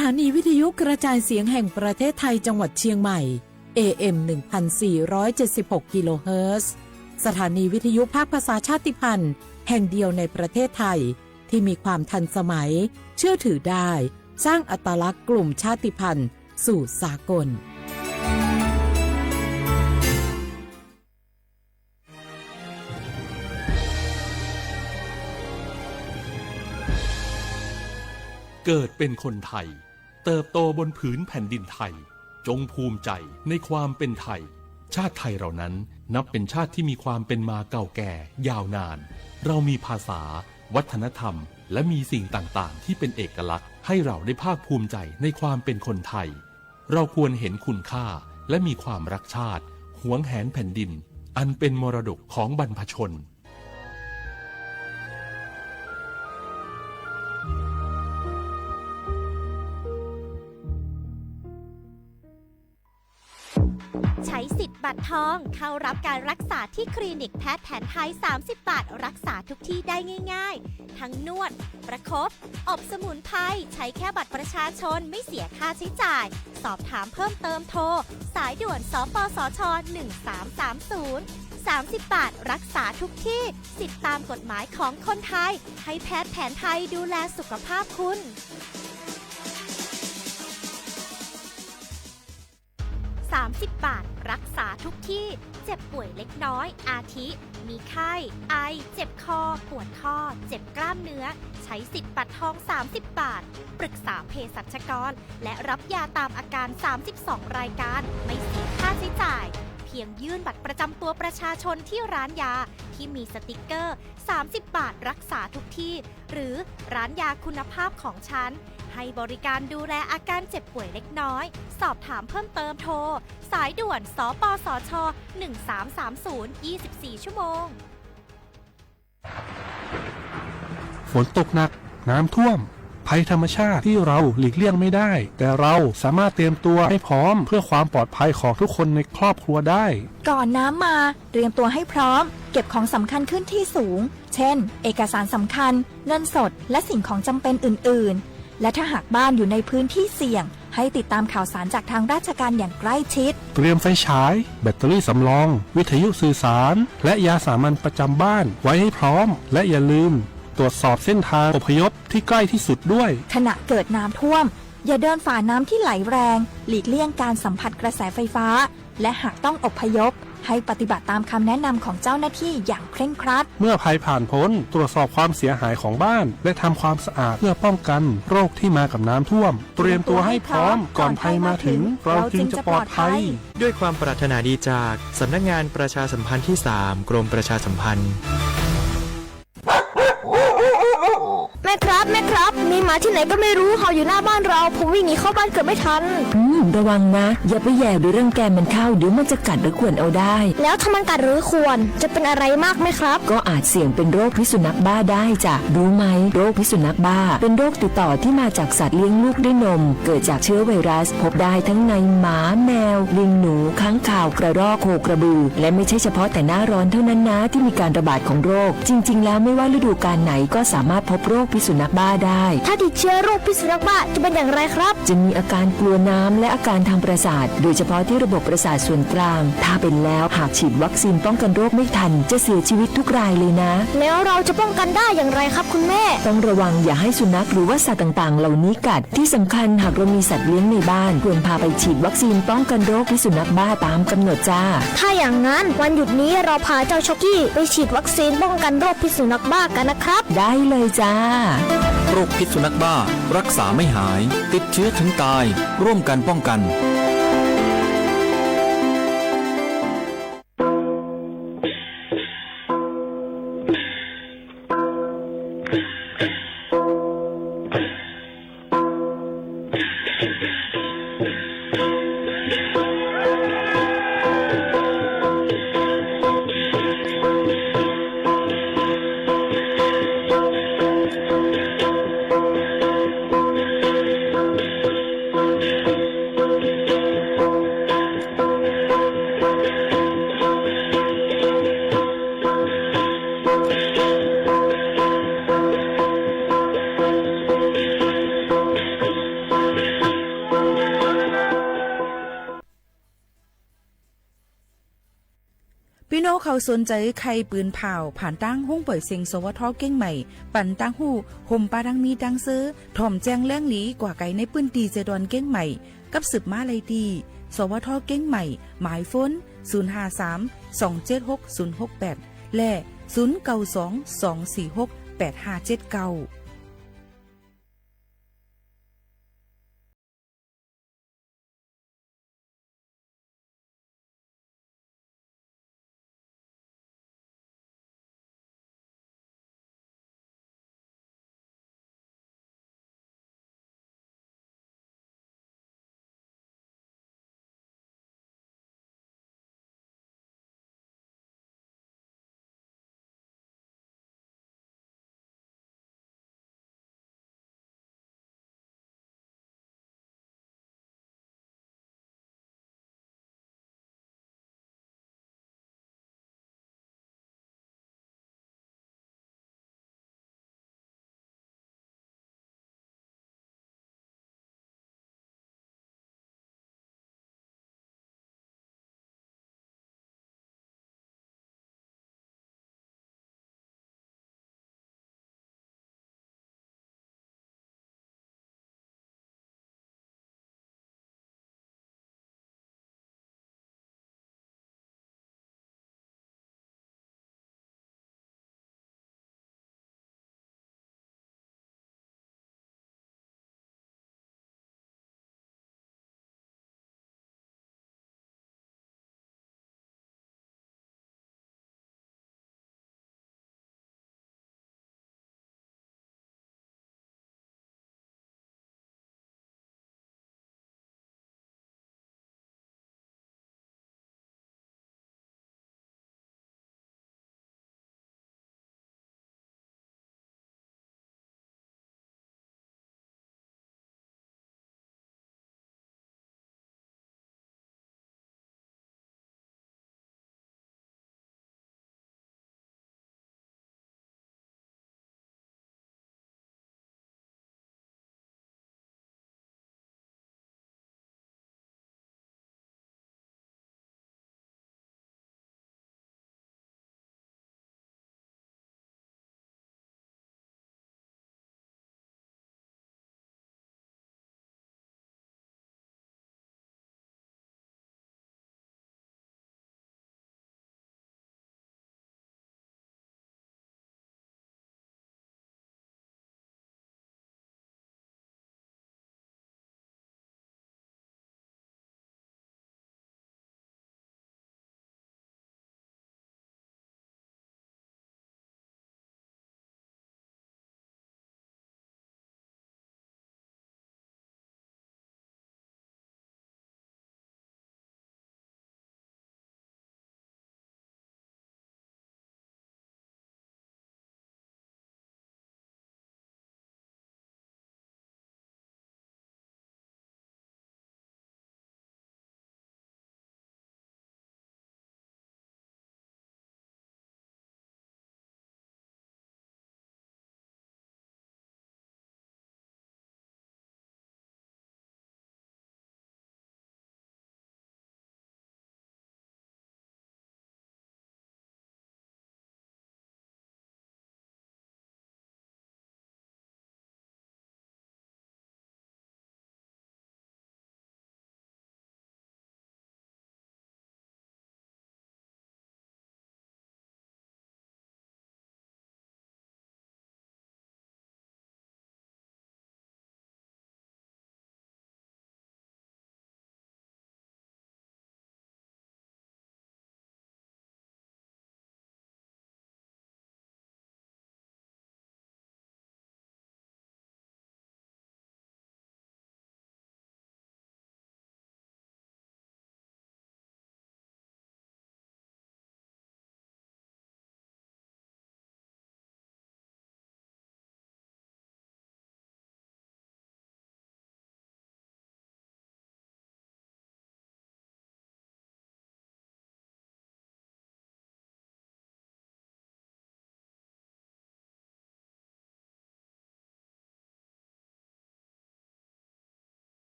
ถานีวิทยุกระจายเสียงแห่งประเทศไทยจังหวัดเชียงใหม่ AM 1476 กิโลเฮิรตซ์สถานีวิทยุภาคภาษาชาติพันธุ์แห่งเดียวในประเทศไทยที่มีความทันสมัยเชื่อถือได้สร้างอัตลักษณ์กลุ่มชาติพันธุ์สู่สากลเกิดเป็นคนไทยเติบโตบนผืนแผ่นดินไทยจงภูมิใจในความเป็นไทยชาติไทยเรานั้นนับเป็นชาติที่มีความเป็นมาเก่าแก่ยาวนานเรามีภาษาวัฒนธรรมและมีสิ่งต่างๆที่เป็นเอกลักษณ์ให้เราได้ภาคภูมิใจในความเป็นคนไทยเราควรเห็นคุณค่าและมีความรักชาติหวงแหนแผ่นดินอันเป็นมรดกของบรรพชนใช้สิทธิ์บัตรทองเข้ารับการรักษาที่คลินิกแพทย์แผนไทย30 บาทรักษาทุกที่ได้ง่ายๆทั้งนวดประคบอบสมุนไพรใช้แค่บัตรประชาชนไม่เสียค่าใช้จ่ายสอบถามเพิ่มเติมโทรสายด่วนสปสช1330 30 บาทรักษาทุกที่สิทธิตามกฎหมายของคนไทยให้แพทย์แผนไทยดูแลสุขภาพคุณ30 บาทรักษาทุกที่เจ็บป่วยเล็กน้อยอาทิมีไข้ไอเจ็บคอปวดข้อเจ็บกล้ามเนื้อใช้สิทธิ์บัตรทอง30 บาทปรึกษาเภสัชกรและรับยาตามอาการ32รายการไม่เสียค่าใช้จ่ายเพียงยื่นบัตรประจำตัวประชาชนที่ร้านยาที่มีสติกเกอร์30 บาทรักษาทุกที่หรือร้านยาคุณภาพของฉันให้บริการดูแลอาการเจ็บป่วยเล็กน้อยสอบถามเพิ่มเติมโทรสายด่วนสปสช1330 24 ชั่วโมงฝนตกหนักน้ำท่วมภัยธรรมชาติที่เราหลีกเลี่ยงไม่ได้แต่เราสามารถเตรียมตัวให้พร้อมเพื่อความปลอดภัยของทุกคนในครอบครัวได้ก่อนน้ำมาเตรียมตัวให้พร้อมเก็บของสำคัญขึ้นที่สูงเช่นเอกสารสำคัญเงินสดและสิ่งของจำเป็นอื่นๆและถ้าหากบ้านอยู่ในพื้นที่เสี่ยงให้ติดตามข่าวสารจากทางราชการอย่างใกล้ชิดเตรียมไฟฉายแบตเตอรี่สำรองวิทยุสื่อสารและยาสามัญประจำบ้านไว้ให้พร้อมและอย่าลืมตรวจสอบเส้นทางอพยพที่ใกล้ที่สุดด้วยขณะเกิดน้ำท่วมอย่าเดินฝ่าน้ำที่ไหลแรงหลีกเลี่ยงการสัมผัสกระแสไฟฟ้าและหากต้องอพยพให้ปฏิบัติตามคำแนะนำของเจ้าหน้าที่อย่างเคร่งครัดเมื่อภัยผ่านพ้นตรวจสอบความเสียหายของบ้านและทำความสะอาดเพื่อป้องกันโรคที่มากับน้ำท่วมเตรียมตัวให้พร้อมก่อนภัยมาถึงเราจึงจะปลอดภัยด้วยความปรารถนาดีจากสำนักงานประชาสัมพันธ์ที่3กรมประชาสัมพันธ์แม่ครับมีหมาที่ไหนก็ไม่รู้เห่าอยู่หน้าบ้านเราผมวิ่งหนีเข้าบ้านเกือบไม่ทันระวังนะอย่าไปแย่หรือรังแกมันเข้าเดี๋ยวมันจะกัดหรือข่วนเอาได้แล้วถ้ามันกัดหรือข่วนจะเป็นอะไรมากไหมครับก็อาจเสี่ยงเป็นโรคพิษสุนัขบ้าได้จ้ะรู้ไหมโรคพิษสุนัขบ้าเป็นโรคติดต่อที่มาจากสัตว์เลี้ยงลูกด้วยนมเกิดจากเชื้อไวรัสพบได้ทั้งในหมาแมวลิงหนูค้างคาวกระรอกโคกระบือและไม่ใช่เฉพาะแต่หน้าร้อนเท่านั้นนะที่มีการระบาดของโรคจริงๆแล้วไม่ว่าฤดูกาลไหนก็สามารถพบโรคพิษสุนัขบ้าได้ถ้าติดเชื้อโรคพิษสุนัขบ้าจะเป็นอย่างไรครับจะมีอาการกลัวน้ำและอาการทางประสาทโดยเฉพาะที่ระบบประสาทส่วนกลางถ้าเป็นแล้วหากฉีดวัคซีนป้องกันโรคไม่ทันจะเสียชีวิตทุกรายเลยนะแล้วเราจะป้องกันได้อย่างไรครับคุณแม่ต้องระวังอย่าให้สุนัขหรือว่าสัตว์ต่างๆเหล่านี้กัดที่สำคัญหากเรามีสัตว์เลี้ยงในบ้านควรพาไปฉีดวัคซีนป้องกันโรคพิษสุนัขบ้าตามกำหนดจ้าถ้าอย่างนั้นวันหยุดนี้เราพาเจ้าช็อกกี้ไปฉีดวัคซีนป้องกันโรคพิษสุนัขบ้ากันนะครับได้เลยจ้าโรคพิษสุนัขบ้ารักษาไม่หายติดเชื้อถึงตายร่วมกันป้องกัน าเขาสนใจใครปืนเผาผ่านตั้งห้องเปิดเสียงสวทเก้งใหม่ปั่นตั้งหูห่มปาดังมีดังซื้อถ่อมแจ้งแล้งหลีกว่าไก่ในปื้นตีเจดอนเก้งใหม่กับสืบมาไลดีสวทเก้งใหม่หมายฟ้น053-276-068และ0922468579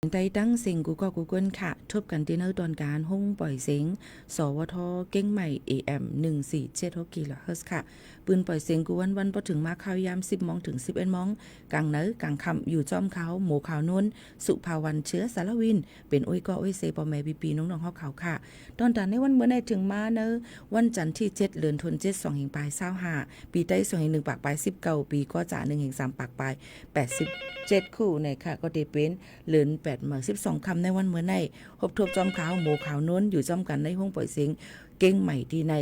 ใต้ตั้งเสียงกูก็กูเกิลค่ะทบกันที่เนื้อตอนการห้องปล่อยเสียงสวทเก้งใหม่ AM 1476กิโลเฮิรตซ์ค่ะปืนปล่อยเสียงกูวันพอถึงมาข่าวยาม10 โมงถึง 11 โมงกลางเนื้อกลางค่ำอยู่จอมเขาหมูขาวนุ่นสุภาวันเชื้อสารวินเป็นอุ้ยก็อุ้ยเซปอแม่ปีน้องๆเฮาเขาค่ะตอนจากในวันเมื่อในถึงมาเนื้อวันจันทร์ที่7เดือนธันวาคม2 ปลาย25ปีใต้2 1 ปากปลาย19ปีก็จะ1 3 ปากปลาย87คู่ในค่ะก็ได้เป็นเลือน8 มา12 คำในวันเมื่อในพบทบจอมขาวหมูขาวนุ่นอยู่จอมกันในห้องปล่อยเสียงเก่งใหม่ที่ใน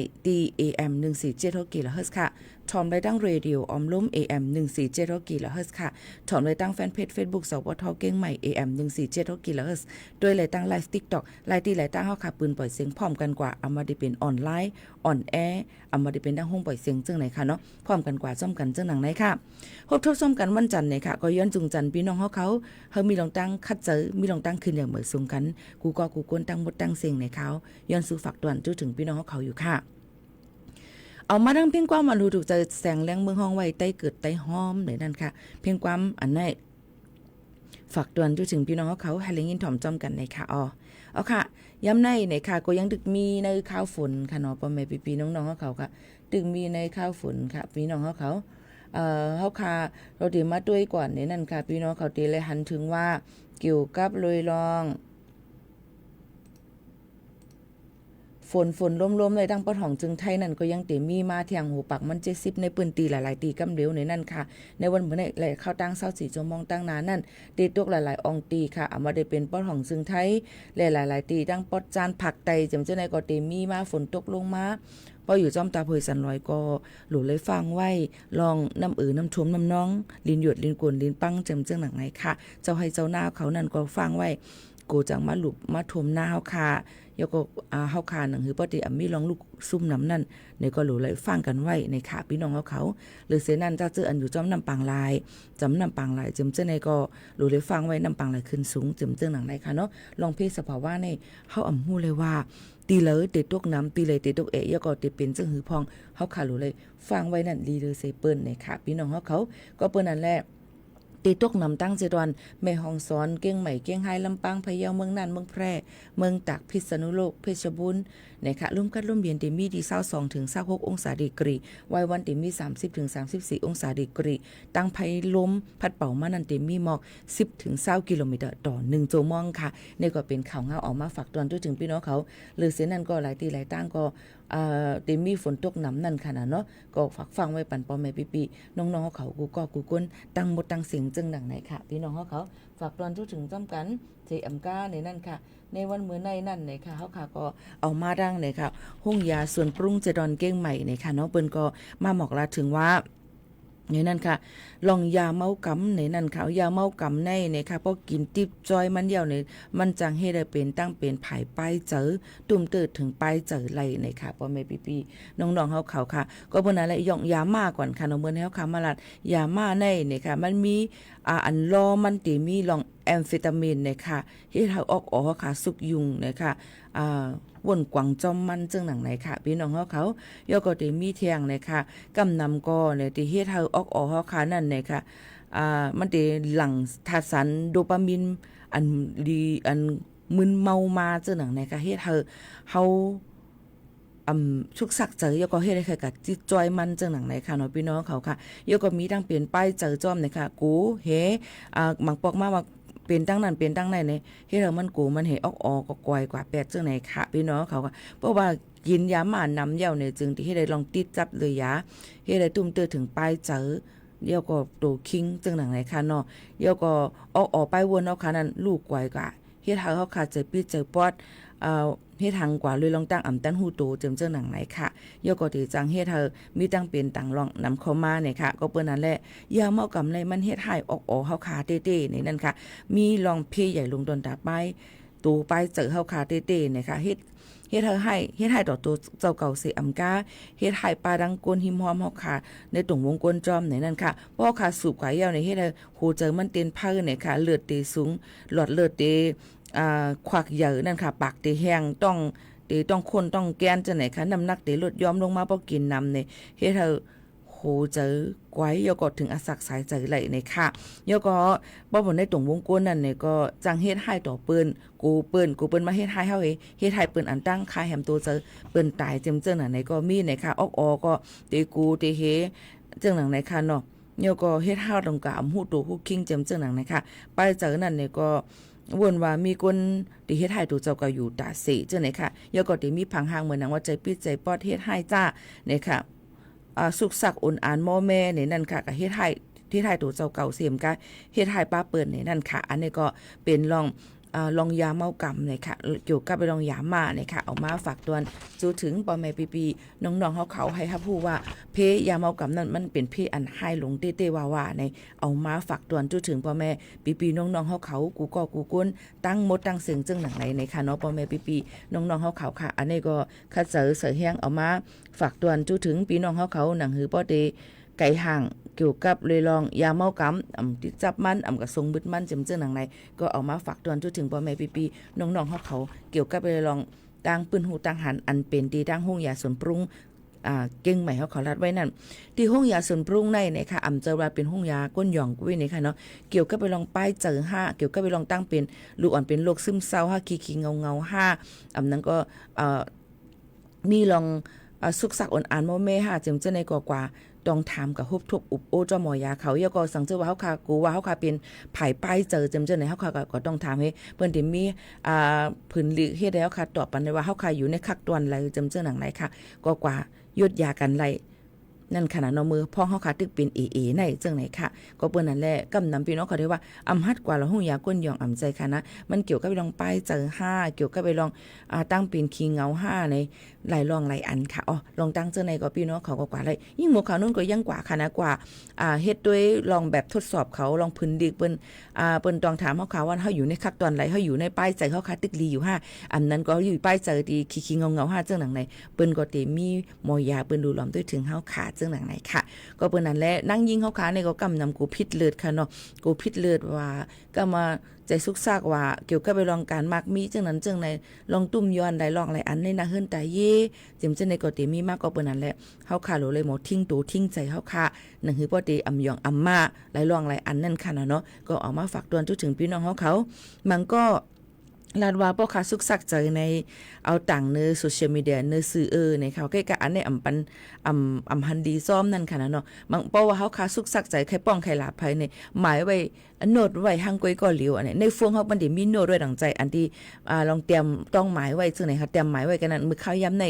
AM 1476กิโลเฮิรตซ์ค่ะถอมได้ตั้งเรดิโอออมล้ม AM 1476กิโลเฮิรตซ์ค่ะถอมได้ตั้งแฟนเพจ Facebook สวทเก่งใหม่ AM 1476กิโลเฮิรตซ์โดยเลยตั้งไลฟ์ TikTok ไลฟ์ที่ไลฟ์ตั้งเฮาค่ะปืนปล่อยเสียงพร้อมกันกว่าเอามาได้เป็นออนไลน์ออนแอร์เอามาได้เป็นตั้งห้องปล่อยเสียงจังไหนค่ะเนาะพร้อมกันกว่าซ่อมกันจังหนังไหนค่ะพบทบซ่อมกันวันจันทร์เนี่ยค่ะก็ย้อนจุงจันทร์พี่น้องเขามีลองตั้งคัดเจอมีลองตั้งคืนอย่างเหมือนสูงกันกูก็กูกวนตั้งหมดตั้งเสียงในเขาย้อนสู่ฝักตวนจู้ถึงพี่น้องเขาอยู่ค่ะเอามาดังเพียงความมาดูถูกใจแสงแรงเมืองห้องไว้ใต้เกิดใต้ห้อมในนั่นค่ะเพียงความอันนั้นฝากตวนจู้ถึงพี่น้องเขาให้เลี้ยงยินถ่อมจอมกันในค่ะเอาค่ะย้ำในค่ะก็ยังดึกมีในข้าวฝนค่ะเนาะพ่อแม่พี่น้องเขาค่ะดึกมีในข้าวฝนค่ะพี่น้องเขาเฮาค่ะเราดีมาด้วยก่อนในนั่นค่ะพี่น้องเขาตีเลยหันถึงว่าเกี่ยวกับลอยลองฝนล้มๆเลยดังปะถ่องจึงไทยนั่นก็ยังเตมีมาเที่ยงหูปักมัน70ในปืนตีหลายๆตีกำเร็วในนั่นค่ะในวันเหมือนในเข้าตั้ง24ชั่วโมงตั้งนานนั่นตีตกหลายๆอองตีค่ะเอามาได้เป็นปะถ่องจึงไทยหลายๆตีดังปอดจานผักไตจำเจ้าในก็เตมีมาฝนตกลงมาพออยู่จอมตาเพยสันลอยก็หลุดเลยฟังไว้ลองน้ำน้ำชมน้ำน้องลินหยดลินกวนลินปังจำเจ้าหนังไหนค่ะเจ้าให้เจ้าหน้าเขานั่นก็ฟังไว้กูจังมาหลุบมาถมหน้าเฮาค่ะยก็เฮาค่ะหนังหือปฏิมีลองลูกซุ่มน้ำนั่นในก็หลุเลยฟังกันไว้ในค่ะพี่น้องเขาหรือเสนั่นถ้าเจออันอยู่จอมน้ำปางลายจำน้ำปางลายจำเจ้าในก็หลุเลยฟังไว้น้ำปางลายขึ้นสูงจำเจ้าหนังไหนค่ะเนาะลองเพศสภาวะในเฮาฮู้เลยว่าตีเลยติดตกน้ำตีเลยติดตกยก็ติเป็นจังหือพองเฮาค่ะหลุเลยฟังไว้นั่นลีเลยเซเปิ้นในค่ะพี่น้องเขาก็เปิ้นนั่นแหละตีตกนำตั้งเจดอนแม่ฮองสอนเก้งใหม่เก้งไฮลำปางพะเยาเมืองน่านเมืองแพร่เมืองตากพิษณุโลกเพชรบูรณ์นะคะร่วมกันร่วมเย็นเต็มมีดี22ถึง26องศาดีกรีวัยวันเต็มมี30ถึง34องศาดีกรีตั้งภัยลมพัดเป่ามานันเต็มมีหมอก10ถึง20กิโลเมตรต่อ1ชั่วโมงค่ะนี่ก็เป็นข่าวเงาออกมาฝากตอนด้วยถึงพี่น้องเขาหรือเส้นนั้นก็หลายตีหลายตั้งก็เต็มมีฝนตกน้ำนั่นค่ะเนาะก็ฝากฟังไว้ปันปอแม่ปีน้องๆเขากูก็กูก้นตั้งหมดตั้งเสียงจึงดังไหนค่ะพี่น้องเขาฝากตอนถึงจำกันเจอำก้าในนั่นค่ะในวันมื้อในนั่นเนี่ยค่ะเขาค่ะก็เอามาดังเนี่ยค่ะห้องยาส่วนปรุงเจดอนเก้งใหม่เนี่ยค่ะเนาะเปิ้นก็มาบอกลาถึงว่าในนั่นค่ะลองยาเมากำในนั่นค่ะยาเมากำในเนี่ยค่ะพอกินติบจอยมันเดียวเนี่ยมันจังให้ได้เป็นตั้งเป็นไผ่ป้ายเจอตุ่มเติดถึงป้ายเจอไรเนี่ยค่ะพ่อแม่พี่น้องๆเขาค่ะก็เพิ่นนั่นแหละย่องยามาก่อนค่ะน้องเบิ่นให้เขามาลัดยามาในเนี่ยค่ะมันมีอันรอมันติมีลองแอมเฟตามีนเนี่ยค่ะเฮ็ดให้ออกค่ะสุกยุงเนี่ยค่ะวนกวางจอมมันจึงหนังไหนค่ะพี่น้องเขาย่อก็ได้มีเทียงเลยค่ะกำนำก็เนี่ยที่เฮ็ดให้ออกค่ะนั่นเนี่ยค่ะมันได้หลั่งธาตุสารโดปามีนอันดีอันมึนเมามาจึงหนังไหนค่ะเฮ็ดให้เฮาชุกสักเจอย่อก็เฮ็ดให้ค่ะกับจิตจอยมันจึงหนังไหนค่ะเนาะพี่น้องเขาค่ะย่อก็มีทั้งเปลี่ยนป้ายเจอจอมเนี่ยค่ะกูเฮหมักปอกมาว่าเป็นตั้งนั้นเป็นตั้งไหนเนี่ยเฮ็ดให้มันกูมันเฮออกก็ก่อยกว่าแปดจังไหนค่ะพี่น้องเขาก็เพราะว่ากินยาหม่านำเยี่ยวเนี่ยจึงที่เฮ็ดได้ลองติดจับเลยยาเฮ็ดได้ตุ้มเตื้อถึงปลายเจอเดี๋ยวก็โตคิงจังหนังไหนค่ะเนาะเดี๋ยวก็ออกไปวนเอาค่ะนั่นลูกก่อยกว่าเฮ็ดให้เขาขาดใจปิดใจปอดเฮ็ดทางกว่าเลยลองตั้งอ่ำตั้นหูโตเจิมเจ้าหนังไหนค่ะย่อก็ติจังเฮ็ดเธอมีตั้งเป็นต่างลองนำเข้ามาเนี่ยค่ะก็เปิ้นนั่นแหละยาเมากำไรมันเฮ็ดให้ออกเฮาขาเต้ๆนี่นั่นค่ะมีลองเพใหญ่ลงตนตาไปตูไปเจอเฮาขาเต้ๆเนี่ยค่ะเฮ็ดเธอให้ต่อตัวเจ้าเก่าเสอำกาเฮ็ดให้ปลาดังกวนหิมหอมเฮาขาในตรงวงกลจอมไหนนั่นค่ะเพราะขาสูบกว่ายาวในเฮ็ดให้หูเจอมันเต้นเพิ่นเนี่ยค่ะเลือดเตสูงหลอดเลือดเตควักเหยอะนั่นค่ะปากเตแห้งต้องคนต้องแกนจังไหนคะน้ำหนักเตลดยอมลงมาเพราะกินน้ำเนี่ยเฮ็ดให้โห เจอไว้ยก็ถึงอาศักสายใจไหลในค่ะยก็บ่บ่ในตรงวงกลมนั่นเนี่ยก็จังเฮ็ดให้ต่อเปิ้นกูเปิ้นมาเฮ็ดให้เฮาเฮ็ดให้เปิ้นอันตั้งค่าแฮมตัวเจอเปิ้นตายเจิมๆน่ะในก็มีในค่ะออกก็เตกูเตเฮจังหนังในค่ะเนาะยก็เฮ็ดเฮาตรงกะอำฮู้ตัวฮู้คิงเจิมจังหนังในค่ะไปเจอนั่นเนี่ยก็วนว่ามีคนที่เฮ็ดให้ตัวเจ้าก็อยู่ตาเสจังไหนค่ะยก็ที่มีพังหางเหมือนนางว่าใจปิดใจปอดเฮ็ดให้จ้าเนี่ยค่ะสุขสักอุ่นอ่านม่อแม่เนี่ยนั่นค่ะก็เฮ็ดให้ที่ไทยตัวเจ้าเก่าเสียมก็เฮ็ดให้ป้าเปิ้นเนี่ยนั่นค่ะอันนี้ก็เป็นลองยาเมากำเนี่ยค่ะเกี่ยวกับไปลองยามาเนี่ยค่ะเอามาฝากตวนจูถึงพ่อแม่ปีๆน้องๆเขาให้รับรู้ว่าเพยาเมากำนั้นมันเป็นเพอันให้หลงเต้ๆว่าในเอามาฝากตวนจูถึงพ่อแม่ปีๆน้องๆเขากูก็กูก้นตั้งมดตั้งเสียงจึงหนังไหนในค่ะเนาะพ่อแม่ปีๆน้องๆเขาค่ะอันนี้ก็คัดเสือแห้งเอามาฝากตวนจูถึงพี่น้องเขาหนังหือป้อเตไก่ห่างเกี่ยวกับเลยลองยาเมากำติดจับมันกระทรงบึดมันเจ้าหนังในก็เอามาฝากตวนจนถึงพ่อแม่ปีน้องๆเขาเกี่ยวกับเลยลองตั้งปืนหูตั้งหันอันเป็นดีตั้งห้องยาส่วนปรุงเก่งใหม่เขารัดไว้นั่นที่ห้องยาส่วนปรุงในค่ะเจอว่าเป็นห้องยาก้นหย่องกุ้ยนี่ค่ะเนาะเกี่ยวกับไปลองป้ายเจอ5เกี่ยวกับไปลองตั้งเป็นลูกอ่อนเป็นโรคซึมเศร้า5ขี้เงา5นั้นก็มีลองสุกสักอ่อนอ่านโมเม่5เจิมเจ้าในกว่าต้องถามกับฮุบทุบอุบโอจอหมอยาเขาก็สังเจอว่าเฮาค่ะกูว่าเฮาค่ะเป็นไผป้ายเจอเจิมในเฮาค่ะก็ต้องถามให้เพิ่นที่มีผืนหลีกเฮ็ดแล้วค่ะตอบปันได้ว่าเฮาค่ะอยู่ในคักตวนไหลเจิมหนังไหนค่ะก็กว่ายุดยากันไหลนั่นขนาดเนาะมือพ่อเฮาค่ะตึกเป็นเอในจังไหนค่ะก็เปิ้นนั่นแหละกำนำพี่น้องเขาได้ว่าอำหัดกว่าละหูยาก้นหย่องอำใจค่ะนะมันเกี่ยวกับไปลองป้ายเจอ5เกี่ยวกับไปลองตั้งเป็นขี้เงา5ในหลายรองหลายอันค่ะลองตั้งเจอในก็พี่น้องเขาก็กว่าเลยยิ่งหมู่เขานู่นก็ยังกว่าค่ะนะกว่าเฮ็ดด้วยลองแบบทดสอบเขาลองพื้นดิกเปิ้นต้องถามเฮาค่ะว่าเฮาอยู่ในคักตอนไหนเฮาอยู่ในป้ายใจเฮาค่ะตึกลีอยู่5อันนั้นก็อยู่ป้ายเจอดีขี้เงา5จังหนังไหนเปิ้นก็สิมีหมอยาเปิ้นดูล้อมด้วยถึงเฮาค่ะจังหนังไหนค่ะก็เปิ้นนั่นแหละนั่งยิงเฮาค่ะในก็กำนำกูพิษเลือดค่ะเนาะกูพิษเลือดว่าก็มาใจสุกซากว่าเกี่ยวกับไปลองการมักมีจังนั้นจังในลองตุ้มย้อนได้ลองหลายอันในนะเฮิรนตาเย่จิมจังในก็ติมีมากก็เปิ้นนั่นแหละเฮาค่ะโลเลยหมดทิ้งตูทิ้งใจเฮาค่ะนั่นคือบ่ติอำยองอำมาหลายลองหลายอันนั่นค่ะเนาะก็เอามาฝากตวนถึงพี่น้องเขามันก็ลาดว่าพ่อค้าสุกสักใจในเอาต่างเนื้อโซเชียลมีเดียเนื้อสื่อในเขาใกล้ๆอันในอำปันอำหันดีซ้อมนั่นค่ะเนาะบางเพราะว่าเขาค้าสุกสักใจใครป้องใครหลาภัยในหมายไว้โนดไว้หังก้อยก็เหลียวอันนี้ในฟวงเขาบันเดี๋ยวมีโนดด้วยดังใจอันที่ลองเตรียมต้องหมายไว้จังไหนค่ะเตรียมหมายไว้กันนั้นมือเข้าย้ำใน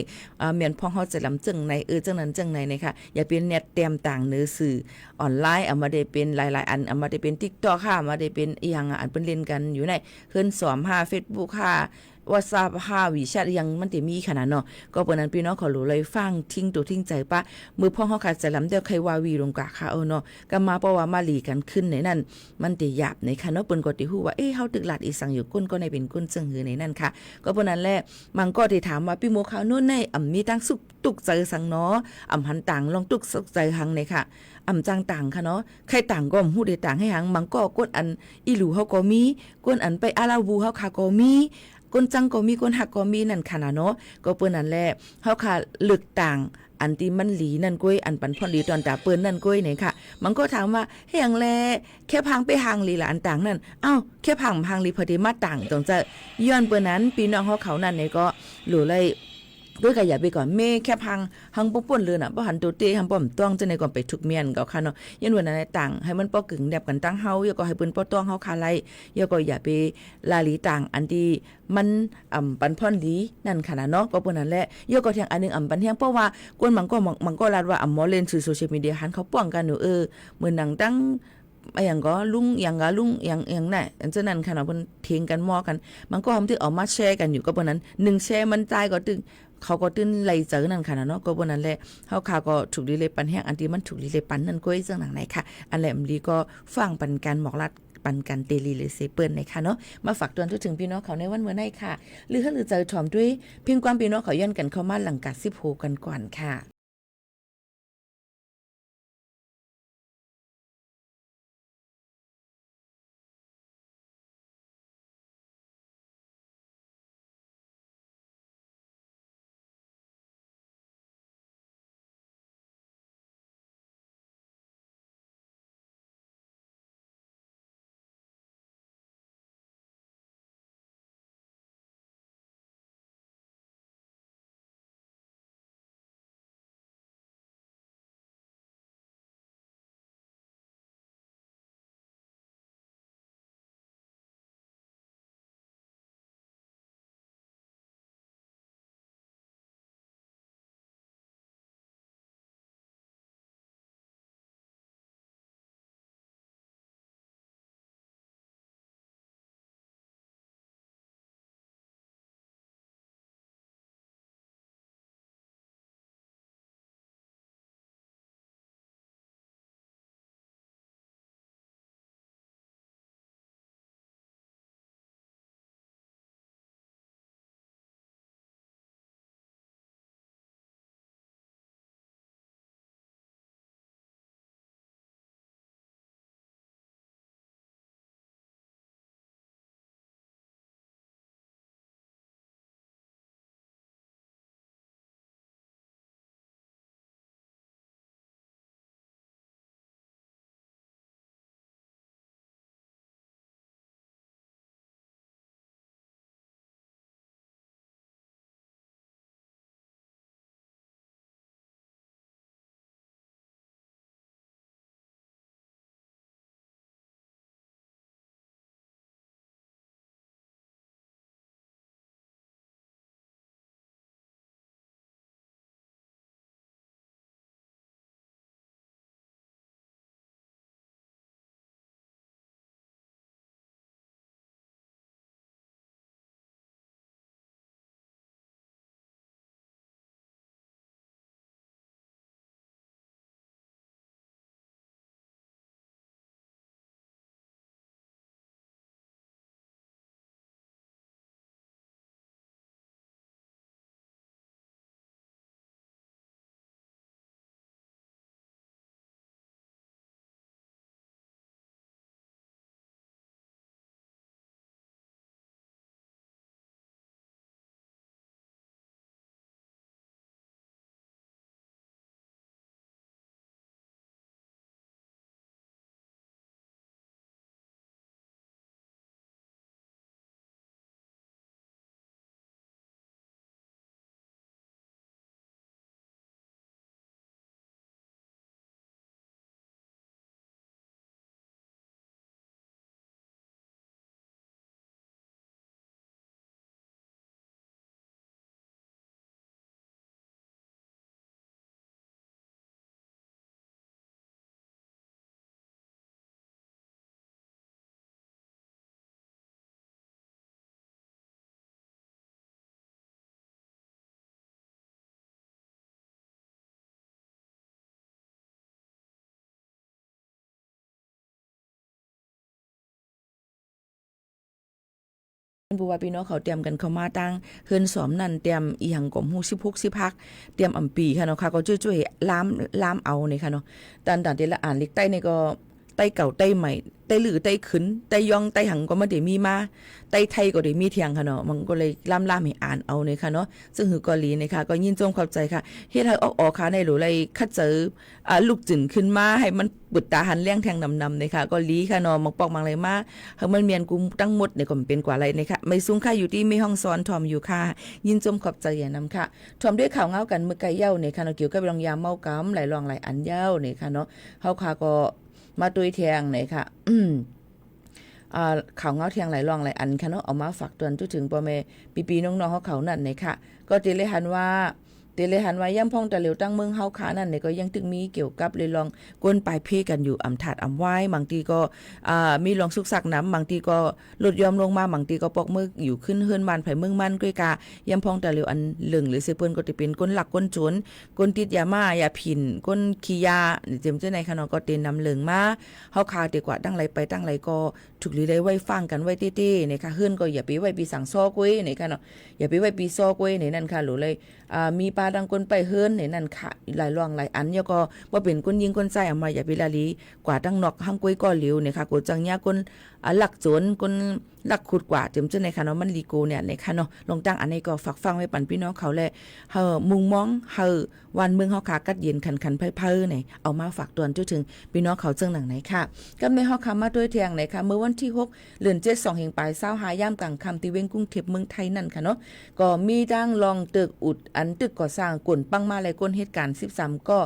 เมียนพ่อเขาจะลำจังในจังนั้นจังในค่ะอย่าเป็นเน็ตเตรียมต่างเนื้อสื่อออนไลน์เอามาได้เป็นหลายๆอันเอามาได้เป็น TikTok ค่ะมาได้เป็นอีหยังอันเพิ่นเล่นกันอยู่ในเพิ่นสอมFacebook ค่ะWhatsApp วิแชทยังมันสิมีขนาดเนาะก็เปิ้นนั้นพี่น้องเขารู้เลยฟังทิ้งตัวทิ้งใจปะมือพ่อเฮาค่ะจะลำเดียวใครว่าวีลงกะค่ะเนาะก็มาเพราะว่ามาหลีกันขึ้นในนั้นมันติหยาบในค่ะเนาะเปิ้นก็ติฮู้ว่าเฮาตึกหลาดอีสังอยู่ก้นก็ในเป็นก้นจึงหือในนั้นค่ะก็เปิ้นนั้นแหละมันก็ได้ถามว่าพี่โมขาวนู่นในมีตั้งสุกตุกใจสังเนาะหันต่างลองตุกสุกใจหังในค่ะจังต่างค่ะเนาะใครต่างก็ฮู้ได้ต่างให้หังมันก็ก้นอันอีหลูเฮาก็มีก้นอันไปอาลาวูเฮาค่ะก็มีก้นจังก็มีก้นหักก็มีนั่นค่ะนะเนาะก็เปิ้นนั่นแหละเฮาค่ะลึกต่างอันที่มันหลีนั่นก้อยอันปันพ่อนหลีตอนตาเปิ้นนั่นก้อยนี่ค่ะมันก็ถามว่าเฮียงแลแค่พังไปหางหลีละอันต่างนั่นแค่พังหลีพอดีมาต่างตรงจะย้อนเปิ้นนั้นพี่น้องเขานั่นนี่ก็หลู่เลยด้วยก็อย่าไปก่อนเมแค่พังหังป้ป่นเลยน่ะบ่หันตัวเตหันป้อมต้องจังได๋ก่อนไปทุกเมียนก็ค่ะเนาะยันวันนั้นต่างให้มันป้อกึ่งแดบกันตั้งเฮาอย่าก็ให้เปิ้นป้อต้องเฮาคาไลอย่าก็อย่าไปลาลีต่างอันที่มันปันพ่อนดีนั่นค่ะนะเนาะก็เปิ้นนั่นแหละอย่าก็เที่ยงอันนึงปันเที่ยงเพราะว่าคนมันก็ลาดว่าหมอเล่นสื่อโซเชียลมีเดียหันเขาป้องกันอยู่เหมือนหนังตั้งอย่างก็ลุงอย่างน่ะอันเจ้านั้นค่ะเนาะเพิ่นเถียงกันมอกันมันก็ทำที่ออกมาแชร์กันอยู่ก็เปิ้นนั้น1แชร์มันตายก็ตึงเขาก็ตื้นไหลเจอนั่นค่ะเนาะก็บ่นั่นแหละเฮาค่ะก็ถูกลีเลยปันแห้งอันที่มันถูกลีเลยปันนั่นก้อยจังหนังไหนค่ะอันแหลมลีก็ฟังปันกันหมอกลัดปันกันเตลีเลยเซเปิ้นในค่ะเนาะมาฝากเตือนถึงพี่น้องเขาในวันเมื่อไหร่ค่ะหรือเจอถ่อมด้วยเพียงความพี่น้องเขาย้อนกันเข้ามาหลังกัด10โหกันก่อนค่ะ ผู้ว่าพี่น้องเขาเตรียมกันเข้ามาตั้งเฮือนสอมนั่นเตรียมอีหยังกลมฮู้16 10พักเตรียมอำปีค่ะเนาะค่ะก็ช่วยๆล้ามเอานี่ค่ะเนาะตันแต่ละอ่านลิกใต้นี่ก็ใต้เก่าใต้ใหม่ใต้หรือใต้ขึ้นใต้ยองใต้หังก็ไม่ได้มีมาใต้ไทยก็ได้มีเทียงค่ะเนาะมันก็เลยล่ามให้อ่านเอาเนี่ยค่ะเนาะซึ่งหือเกาหลีเนี่ยค่ะก็ยินจมเข้าใจค่ะเฮ็ดให้ออกค่ะในหรือเลยคัดเจอลูกจึนขึ้นมาให้มันปุดตาหันเลี้ยงแทงนำเนี่ยค่ะก็ลีค่ะเนาะมักปอกมังเลยมาเฮามันเมียนกุมตั้งหมดเนี่ยก็เป็นกว่าอะไรเนี่ยค่ะไม่สูงค่ะอยู่ที่มีห้องสอนทอมอยู่ค่ะยินจมขอบใจอย่านำค่ะทอมด้วยข่าวเงากันเมื่อไกลเย้าเนี่ยค่ะเนาะเกี่ยวกับรองยามเมากำหลายรองหลายอันเย้าเนี่ยค่ะเนาะเฮาค่ะก็มาตุยแทงเนี่ยค่ะข่าวเงาเทียงหลายรองหลายอันค่ะเนาะเอามาฝากเตือนถึงพ่อแม่ปีๆน้องๆเขานั่นเนี่ยค่ะก็ติเลยหันว่าย่ำพองตะเหลวตั้งเมืองเฮาขานั่นเนี่ยก็ยังตึงมีเกี่ยวกับเลยลองก้นปลายเพกันอยู่อำถาดอำไว้บางทีก็มีลองสุกสักน้ำบางทีก็ลดยอมลงมาบางทีก็ปอกมืออยู่ขึ้นเฮือนบ้านไผเมืองมันก้อยกาย่ำพองตะเหลวอันเหลืองหรือเสเปิ้นก็จะเป็นก้นหลักก้นโจรก้นติดยาม่ายาผินก้นขี้ยาเจ็มเจ้าในขนมก็เต็นนำเหลืองมาเฮาขาดีกว่าตั้งไรไปตั้งไรก็ถูกหรือได้ไว้ฟังกันไว้เต้ๆเนี่ยค่ะเฮือนก็อย่าไปไว้ปีสั่งซอกุ้ยเนี่ยค่ะเนาะอย่าไปไว้ปีซอกุ้ยเนี่ยนั่นค่ะหรือเลยมีปลาดังก้นไปเฮือนเนี่ยนั่นค่ะหลายรองหลายอันเนี่ยก็บ่เป็นก้นยิงก้นใจออกมาอย่าไปลาลีกว่าตั้งนอกห้างกุ้ยก็เหลียวเนี่ยค่ะกูจังยาก้นหลักโจรก้นหลักขุดกว่าเต็มเจ้าในค่ะเนาะมันลีโกเนี่ยในค่ะเนาะลองตั้งอันนี้ก็ฝากฟังไว้ปั่นพี่น้องเขาแลมุงมองวันเมืองเฮาขากัดเย็นคันเพ้อๆเนี่ยเอามาฝากตวนถึงพี่น้องเขาเจิงหนังไหนค่ะกำในเฮาคำมาด้วยเทียงไหนค่ะเมื่อวันที่6เดือน7 2แห่งปลาย25ย่ามกลางค่ำที่เว้งกรุงเทพเมืองไทยนั่นค่ะเนาะก็มีดังลองตึกอุดอันตึกก่อสร้างกลปังมาหลายก้นเหตุการณ์13ก็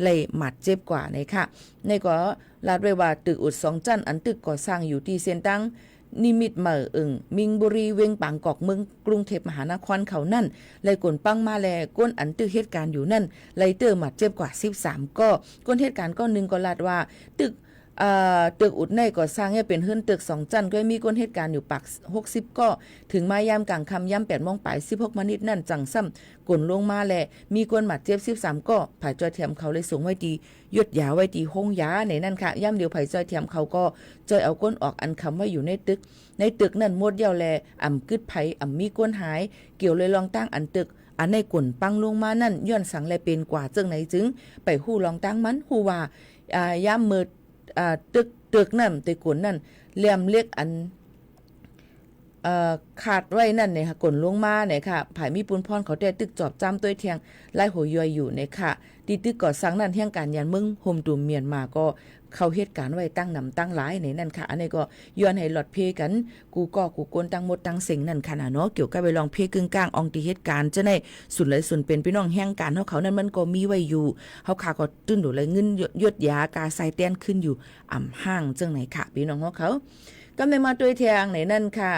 เลยหมัดเจ็บกว่าเนี่ยค่ะในก็ลาดไว้ว่าตึกอุด2จันอันตึกก่อสร้างอยู่ที่เส้นตั้งนิมิตเหม่อมิงบุรีเวงปางกอกเมืองกรุงเทพมหานครเขานั่นเลยกลปังมาแลก้นอันตึกเหตุการณ์อยู่นั่นเลยเตอร์หมัดเจ็บกว่า13ก็ก้นเหตุการณ์ก็1ก็ลาดว่าตึกอุดในก่อสร้างเนี่ยเป็นเฮือนตึก2จันก็มีก้นเหตุการณ์อยู่ปัก60ก็ถึงมายามกลางค่ำยาม8 โมงปลาย16 นาทีนั่นจังซ้ำกลลงมาแลมีก้นหมัดเจ็บ13ก็ผายจอยเทียมเขาเลยส่งไว้ดียดยาไว้ดีห้องยาในนั่นค่ะย่ำเดียวผายจอยเทียมเขาก็จอยเอาก้นออกอันคำว่าอยู่ในตึกนั่นหมดเดียวแลอ่ำกึดไผอ่ำมีก้นหายเกี่ยวเลยลองตั้งอันตึกอันในกลปังลงมานั่นย้อนสังแลเป็นกว่าจึงไหนจึงไปฮู้ลองตั้งมันฮู้ว่าย่ำมือตึกนั่นตึกกลนั่นเหลี่ยมเล็กอันขาดไว้นั่นเนี่ยค่ะกลลงมาเนี่ยค่ะผายมีปุนพรเขาแต่ตึกจอบจ้ำตัวเทียงไล่หัวยอยอยู่เนี่ยค่ะที่ตึกก่อสร้างนั่นเที่ยงการยันเมืองโฮมตุ่มเมียนมาก็เข้าเหตุการณ์ไว้ตั้งนำตั้งหลายในนั่นค่ะอันนี้ก็ย้อนให้หลอดเพกันกูกนตั้งหมดตั้งเสียงนั่นค่ะเนาะเกี่ยวกับไปลองเพกึ่งกลางอองที่เหตุการณ์จะในสุดเลยส่วนเป็นพี่น้องแห่งการเขานั่นมันก็มีไว้อยู่เฮาขาก็ตื้นดูเลยเงินยดยากาใส่แต้นขึ้นอยู่อ่ำห้างจังไหนค่ะพี่น้องเขาก็ไม่มาด้วยเทียงในนั่นค่ะ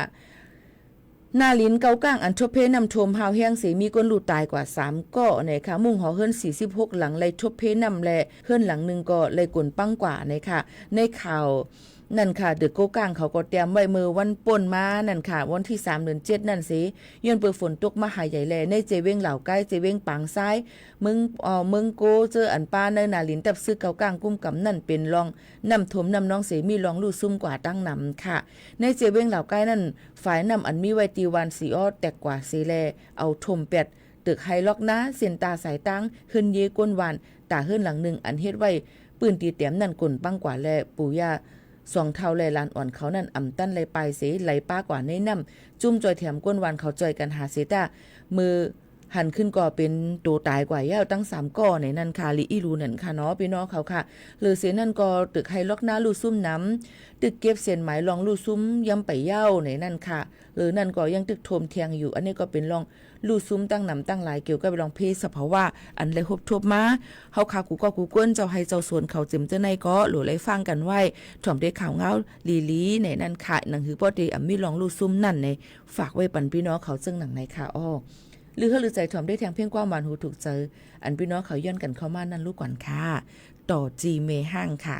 หน้าลิ้นเกาก้างอันทบเพนำทมหาวแห้งสีมีก้นหลุดตายกว่า3ก็ในค่ะมุ่งหอเฮือน46หลังเลยทบเพนำแลเฮือนหลังนึงก็เลยกลปังกว่าในค่ะในข่าวนั่นค่ะเดือโกก้างเขาก็เตรียมไว้มือวันป่นมานั่นค่ะวันที่3 เดือน 7นั่นสิย้อนเปิดฝนตกมาหายใหญ่แลในเจเว้งเหล่าใกล้เจเว้งปางซ้ายเมืองโกเจออันป้าในนาลินตับซื้อเกาก้างกุ้มกำนั่นเป็นรองนำถมนำน้องเสมีรองลู่ซุ่มกว่าตั้งนำค่ะในเจเว้งเหล่าใกล้นั่นฝ่ายนำอันมีไว้ตีวันสีอ้อแตกกว่าสีแลเอาถมเป็ดตึกไฮล็อกนะเส้นตาสายตั้งขึ้นเยก้นวันตาเฮือนหลังนึงอันเฮ็ดไว้ปืนตีเต็มนั่นกลปังกว่าแลปู่ย่า2 เท่าแลลานอ่อนเขานั่นอ่ำตั้นไหลปลายเสไหลป้ากว่าในน้ำจุ่มจอยแถมก้นวันเขาจอยกันหาเสตามือหันขึ้นก็เป็นตัวตายกว่าย่าตั้ง3ก้อในนั่นค่ะลิอีรูนั่นค่ะเนาะพี่น้องเขาค่ะหรือเสนั่นก็ตึกไฮล็อกหน้าลู่ซุ่มน้ำตึกเก็บเส้นไหมลองลู่ซุ่มย้ำไปเย้าในนั่นค่ะหรือนั่นก็ยังตึกโทมเทียงอยู่อันนี้ก็เป็นลองลู่ซุ่มตั้งนำตั้งหลายเกี่ยวกับลองเพศสภาวะอันเลยฮบทบมาเฮาค่ะกูก้นเจ้าให้เจ้าสวนเขาเจิมเจ้าในก็หรือเลยฟังกันไว้ถ่อมได้ข่าวเงาลีในนั่นค่ะหนังหือป้อดีมีลองลู่ซุ่มนั่นในฝากไว้ปันพี่น้องเขาซึ่งหนังในค่ะอ้อหรือใจถ่อมได้แทงเพียงความหวานหูถูกเจออันพี่น้องเขาย้อนกันเข้ามานั่นลูกก่อนค่ะต่อจีเมห้างค่ะ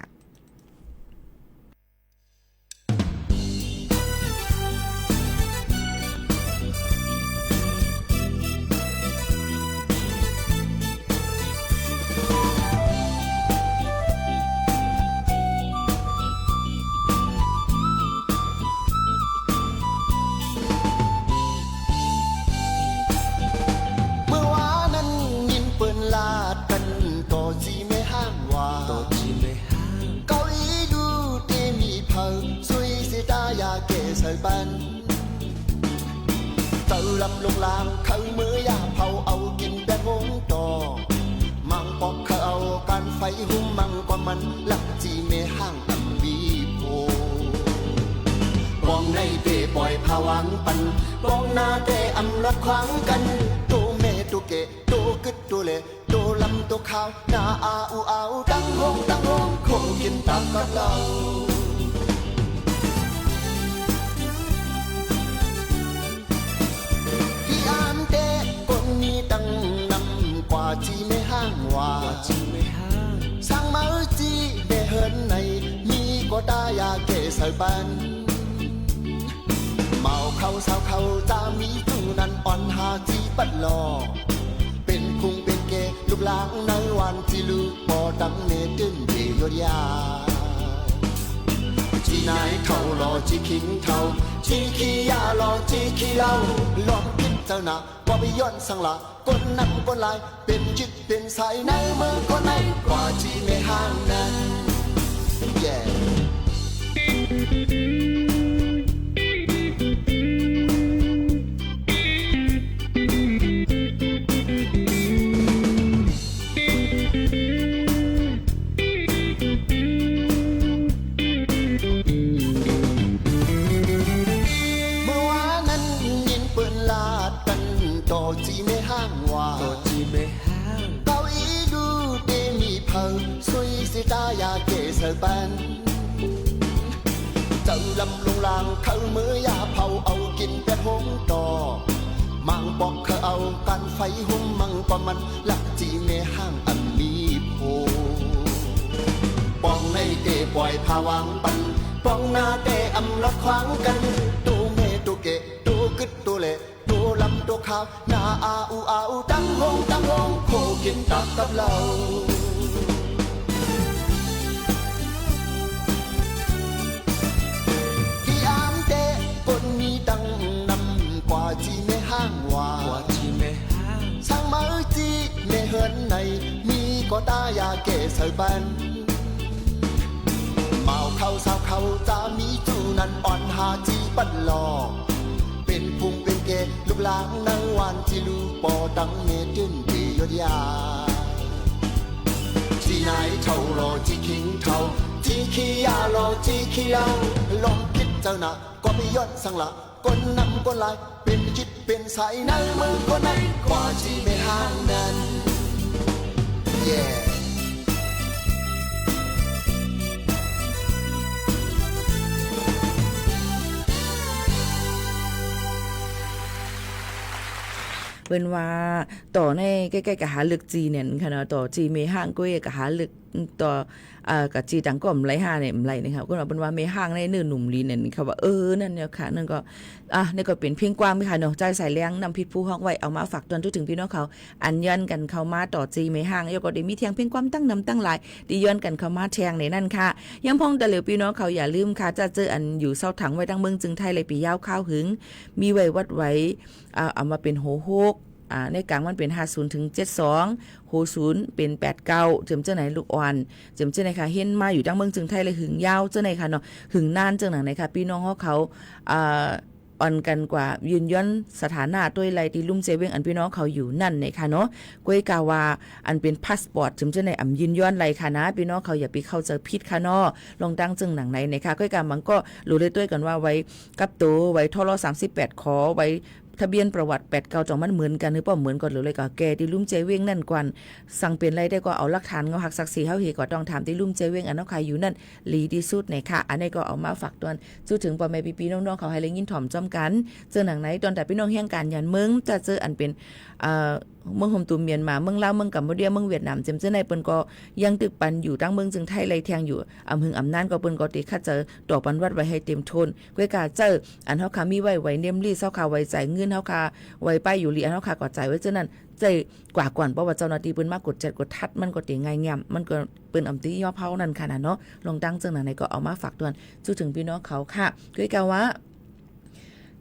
ปันเติลำลงลางเขาเมื่อยาเผาเอากินแบงงต่อมังปอกเขาเอาการไฟหุ่มมังกว่ามันหลักจีเมห้างอันวีโพปองในเตปล่อยผวังปันปองนาเตอำลัดขวางกันตูเมตูเกตูกึดตูเลตูลำตูขาวนาอาอูเอาตั้งห้องคงกินตามกับเราที่อามเตคนนี้ตั้งนำกว่าจีไม่ห้างว่าสร้างมาจีเดเฮินในมีก็ได้ยาเกสายปันเมาเข้าสาวเข้าตามีตู้นั้นอ่อนหาจีปัดหลอเป็นพุงเป็นเกลูกหลางในวันที่ลูกบ่ดังเนตึ้นเดียดยาจีนายเท่ารอจีคิงเท่าจีขี้ยารอจีขี้เหล้าลองคิดเจ้าหนักว่าไปย้อนสังละก้นนำก้นลายเป็นจิตเป็นสายในมือคนไหนกว่าจีไม่ห่างนั้น yeahจีไม่ห้างว่าจีไม่ห้างเกาอีดูเดมีเพอสุยสิตายาเกสปันเจ้าลำลงลางเขาเมื่อยาเผาเอากินแต่หงต่อมังบอกเขาเอากันไฟหุ่มมังกว่ามันหลักจีไม่ห้างอันมีโพปองในเตปล่อยผวังปันปองนาเตอำลัดขวางกันตูเมตูเกตูกึดตูเลตูลำตูขาวนาอาอูเอาตั้งห้องโคกินตักกับเราที่อามเตคนนี้ตั้งนำกว่าจีไม่ห้างว่าสร้างมาจีไม่เฮินในมีก็ได้ยาเกสายปันเมาเข้าสาวเข้าตามีจูนั้นอ่อนหาจีปัดหลอเป็นพุงเป็นเกลูกหลางในวันที่ลูกปอดังเมตึ้นเดียดยาจีนายเท่ารอจีคิงเท่าจีขี้ยารอจีขี้เหล้าลองคิดเจ้าหนักก็ไม่ย้อนสังละก้นนำก้นลายเป็นจิตเป็นสายในมือคนไหนกว่าจีไม่ห่างนั้น yeahเป็นว่าต่อในใกล้ๆกับหาลึกจีเนี่ยค่ะเนาะต่อจีเมห้างก้อยกับหาลึกต่อกับจีตังก็ไหลห้าเนี่ยไหลนะครับก็เป็นว่าเมห้างในเนื้อหนุ่มลีเนี่ยเขาว่านั่นเนี่ยค่ะนั่นก็นี่ก็เป็นเพียงกว้างค่ะเนาะใจใส่แรงนำพิษผู้ฮอกไว้เอามาฝากตอนถึงพี่น้องเขาอันย้อนกันเข้ามาต่อจีเมห้างแล้วก็ได้มีเทียงเพียงความตั้งนำตั้งหลายดีย้อนกันเข้ามาแทงในนั่นค่ะยังพงแต่เหลียวพี่น้องเขาอย่าลืมค่ะจะเจออันอยู่เศร้าถังไว้ตั้งเมืองจึงไทยเลยปียาวข้าวหึงมีไว้วัดไว้เอามาเป็นโหโฮกในกลางมันเป็น50ถึง72โห0เป็น89เจิมเจ้าไหนลูกอ่อนเจิมเจ้าไหนค่ะเห็นมาอยู่ดังเมืองจึงไทยเลยหึงยาวเจ้าไหนค่ะเนาะหึงนานเจ้าหนังไหนค่ะพี่น้องเขาอ่อนกันกว่ายืนย้อนสถานะด้วยไรที่ลุ่มเซเว่งอันพี่น้องเขาอยู่นั่นในค่ะเนาะก้อยกาวาอันเป็นพาสปอร์ตจึงจะในยืนย้อนไรค่ะนะพี่น้องเขาอย่าไปเข้าใจผิดค่ะเนาะลองตั้งจึงหนังไหนในค่ะก้อยกามันก็รู้เลยด้วยกันว่าไว้กับตัวไว้ทร38ขอไว้ทะเบียนประวัติ89จองมันเหมือนกันหรือเปล่าเหมือนกันหรืออะไรก็แกที่ลุ่มเจเว้งนั่นกวนสั่งเป็นไรได้ก็เอาหลักฐานเงาหักศักดิ์ศรีเฮาเฮก็ต้องถามที่ลุ่มเจเว้งอันเนาะใครอยู่นั่นลีที่สุดในค่ะอันนี้ก็เอามาฝากตอนจู่ถึงพ่อแม่พี่ๆน้องๆเขาให้เล่นยินถ่อมจ้อมกันเจอหนังไหนตอนแต่พี่น้องแห่งการยันเมืองจะเจออันเป็นเมืองโฮมตูเมียนมาเมืองลาวเมืองกัมพูชาเมืองเวียดนามเจมเจ้าในเปิ้นก็ยังตึกปันอยู่ตั้งเมืองจึงไทยไรแทงอยู่อำหึงอำนานก็เปิ้นก็ติคัดเจอดอกปันวัดไว้ให้เต็มทนก้วยกาเจออันเฮาคามีไว้เนมลี่เฮาคาไว้จ่ายเงินเฮาคาไว้ป้ายอยู่ลีอันเฮาคาก็จ่ายไว้เจ้านั้นใจกว่าก่อนเพราะว่าเจ้าหน้าที่เปิ้นมากดจัดกดทัดมันก็ติง่ายงามมันก็เปิ้นอำติย่อเผานั่นค่ะนะเนาะลองตั้งจังไหนก็เอามาฝากตวนจู่ถึงพี่น้องเขาค่ะก้วยกาว่า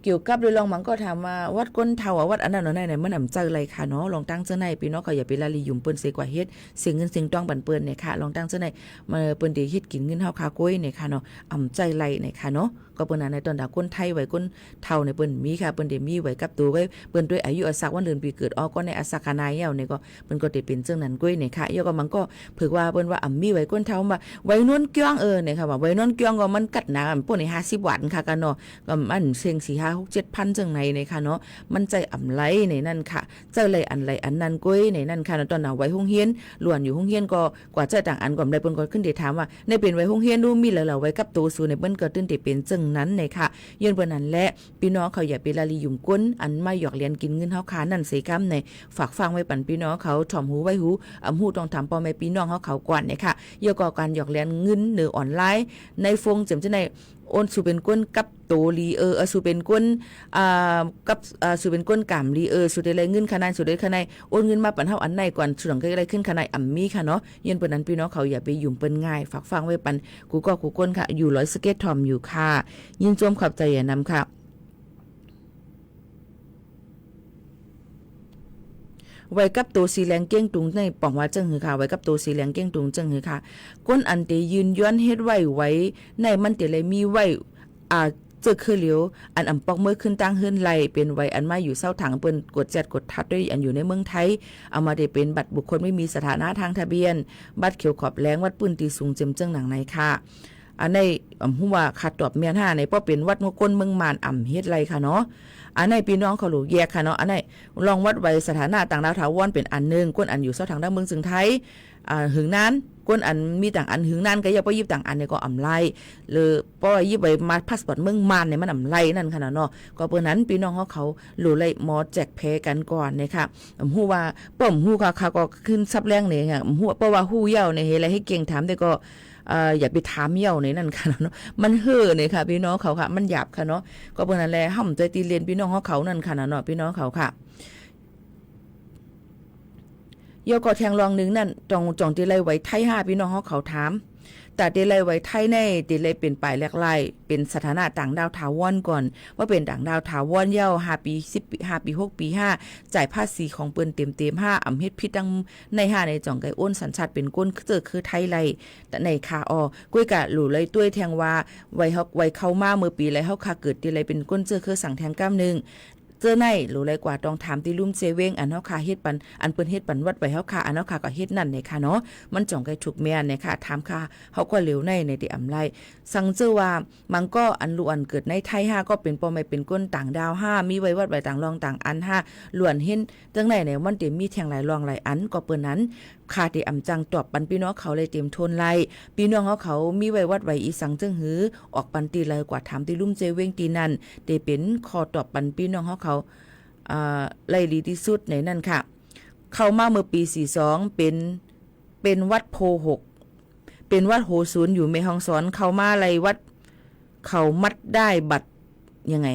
เกี่ยวกับเรื่องมันก็ถามว่าวัดก้นเท่าวัดอันนั้นไหนมันอำเจออะไรค่ะเนาะลองตั้งเจ้าในพี่น้องเขาอย่าไปละลียุ่มเปิ้นเสกว่าเฮ็ดเสียงเงินเสียงต้องบันเปิ้นเนี่ยค่ะลองตั้งเจ้าในมาเปิ้นได้เฮ็ดกินเงินเฮาคาก้อยเนี่ยค่ะเนาะอำใจไรเนี่ยค่ะเนาะก็เปิ้นในตอนดาก้นไทยไว้ก้นเท่าในเปิ้นมีค่ะเปิ้นได้มีไว้กับตัวไว้เปิ้นด้วยอายุอาศักวันเดือนปีเกิดออกก็ในอาศักนายเหี่ยวเนี่ยก็เปิ้นก็ได้เป็นเจ้านั้นก้อยเนี่ยค่ะยก็มันก็เพิ่นว่าเปิ้นว่าอำมีไว้ก้นเท่ามาไว้นวนเกี้ยงเนี่ยค่ะว่าไว้นวนเกี้ยงก็มันกัดหนาพวกนี้50 วันค่ะกันเนาะก็มันเสียง4 5 6 7 พันจังไหนเนี่ยค่ะเนาะมันใจอำไรในนั่นค่ะเจ้าไรอันไรอันนั้นก้อยในนั่นค่ะตอนน่ะไว้ห้องเฮียนล้วนอยู่ห้องเฮียนก็กว่าจะต่างอันก่อนได้เปิ้นก็ขึ้นได้ถามว่าในเป็นไว้ห้องเฮียนดูมีแล้วไว้กับตัวสู่ในเปิ้นก็ตื่นได้เป็นจังนั้นเนี่ยค่ะย้อนเปิ้นนั้นแหละพี่น้องเขาอย่าไปละลียุ่มก้นอันมาหยอกเลียนกินเงินเฮาค้านั่นเสกำในฝากฟังไว้ปั่นพี่น้องเขาถ่อมหูไว้หูหูต้องถามพ่อแม่พี่น้องเขาก่อนเนี่ยค่ะเกี่ยวกับการหยอกเลียนเงินหรือออนไลน์ในฟงจำจะในโอนสู่เป็นก้นกับโตลีสู่เป็นก้นกับสู่เป็นก้นกามลีสู่ได้เงินขนาดสู่ได้ขนาดโอนเงินมาปันเฮาอันไหนก่อนสุดหลังก็ได้ขึ้นขนาดอ่ำมีค่ะเนาะยันเปิ้นนั้นพี่น้องเขาอย่าไปยุ่มเปิ้นง่ายฝากฟังไว้ปันกูก็กูก้นค่ะอยู่100สเก็ตทอมอยู่ค่ะยินจมขอบใจอย่านำค่ะไว้กับตัวสีแหลงเก้งตุงในป่องว่าจังหือค่ะไว้กับตัวสีแหลงเก้งตุงจังหือค่ะก้นอันเตยืนย้อนเฮ็ดไว้ในมันเตเลยมีไว้เจอคือเหลียวอันอำปอกมือขึ้นตั้งเฮือนไหลเป็นไว้อันมาอยู่เศร้าถังเปิ้นกดแจดกดทัดด้วยอันอยู่ในเมืองไทยเอามาได้เป็นบัตรบุคคลไม่มีสถานะทางทะเบียนบัตรเขียวขอบแรงวัดปืนตีสูงเจิมจังหนังในค่ะอันในฮู้ว่าขาดตอบเมียน5ในป้อเป็นวัดงก้นเมืองมานเฮ็ดไรค่ะเนาะอันในพี่น้องเขาหลูแยกค่ะเนาะอันในลองวัดไว้สถานะต่างดาวถาวรเป็นอันนึงก้นอันอยู่เศร้าถังด้านเมืองจึงไทยหึงนั้นก้นอันมีต่างอันหึงนั้นก็อย่าไปยิบต่างอันเนี่ยก็อำไล่หรือป้อยิบไปมาพาสปอร์ตเมืองมานเนี่ยมันอำไล่นั่นค่ะเนาะก็เปิ้นนั้นพี่น้องเขาหลูไล่หมอแจกแพ้กันก่อนเนี่ยค่ะฮู้ว่าป้อมฮู้ค่ะก็ขึ้นซับแรงเนี่ยค่ะฮู้เพราะว่าฮู้เย้าเนี่ยเฮ็ดอะไรให้เก่งถามแต่ก็อย่าไปถามเหี่ยวในนั่นค่ะเนาะมันเห่อเนี่ยค่ะพี่น้องเขาค่ะมันหยาบค่ะเนาะก็เปิ้นนั่นแหละห่ำใจตีเรียนพี่น้องเขานั่นค่ะเนาะพี่น้องเขาค่ะเยาก็แทงรองนึงนั่นจองตีไลไว้ไทย5พี่น้องเขาถามแต่ตีไลไว้ไทยในตีไลเป็นปลายแรกไล่เป็นสถานะต่างดาวถาวรก่อนว่าเป็นต่างดาวถาวรเย้า5 ปี 10 ปี 5 ปี 6 ปี 5จ่ายภาษีของเปิ้นเต็ม5อำเฮ็ดผิดดังใน5ในจ่องไก่อ้นสัญชาติเป็นก้นคือไทยไลแต่ในคาก้วยกะหลู่เลยต้วยแทงว่าไว้เข้ามาเมื่อปีไรเฮาคาเกิดตีไลเป็นก้นคือสั่งแทงก้ามนึงเจอในหรือไรกว่าต้องถามที่ลุ่มเซเวงอันเฮาคาเฮ็ดปันอันเปิ้นเฮ็ดปันวัดไว้เฮาคาอันเฮาคาก็เฮ็ดนั่นเนี่ยค่ะเนาะมันจ่องไกถูกแม่นเนี่ยค่ะถามค่ะเฮาก็เหลวในที่อำไลสั่งเจอว่ามันก็อันล้วนเกิดในไทย5ก็เป็นปอไม่เป็นก้นต่างดาว5มีไว้วัดไว้ต่างรองต่างอัน5ล้วนเห็นจังไหนเนี่ยมันเต็มมีแทงหลายรองหลายอันก็เปิ้นนั้นค่าที่อำจังตอบปันพี่น้องเขาเลยเต็มทนไล่พี่น้องเขามีไว้วัดไว้อีสังจึงหือออกปันตีเลยกว่าถามที่ลุ่มเซเวงตีนั่นได้เป็นคอตอบปันพี่น้องเขาไล่ดีที่สุดในนั่นค่ะเข้ามาเมื่อปี42เป็นวัดโพ6เป็นวัดโหศูนย์อยู่แม่ฮ่องสอนเข้ามาไล่วัดเขามัดได้บัตรยังไง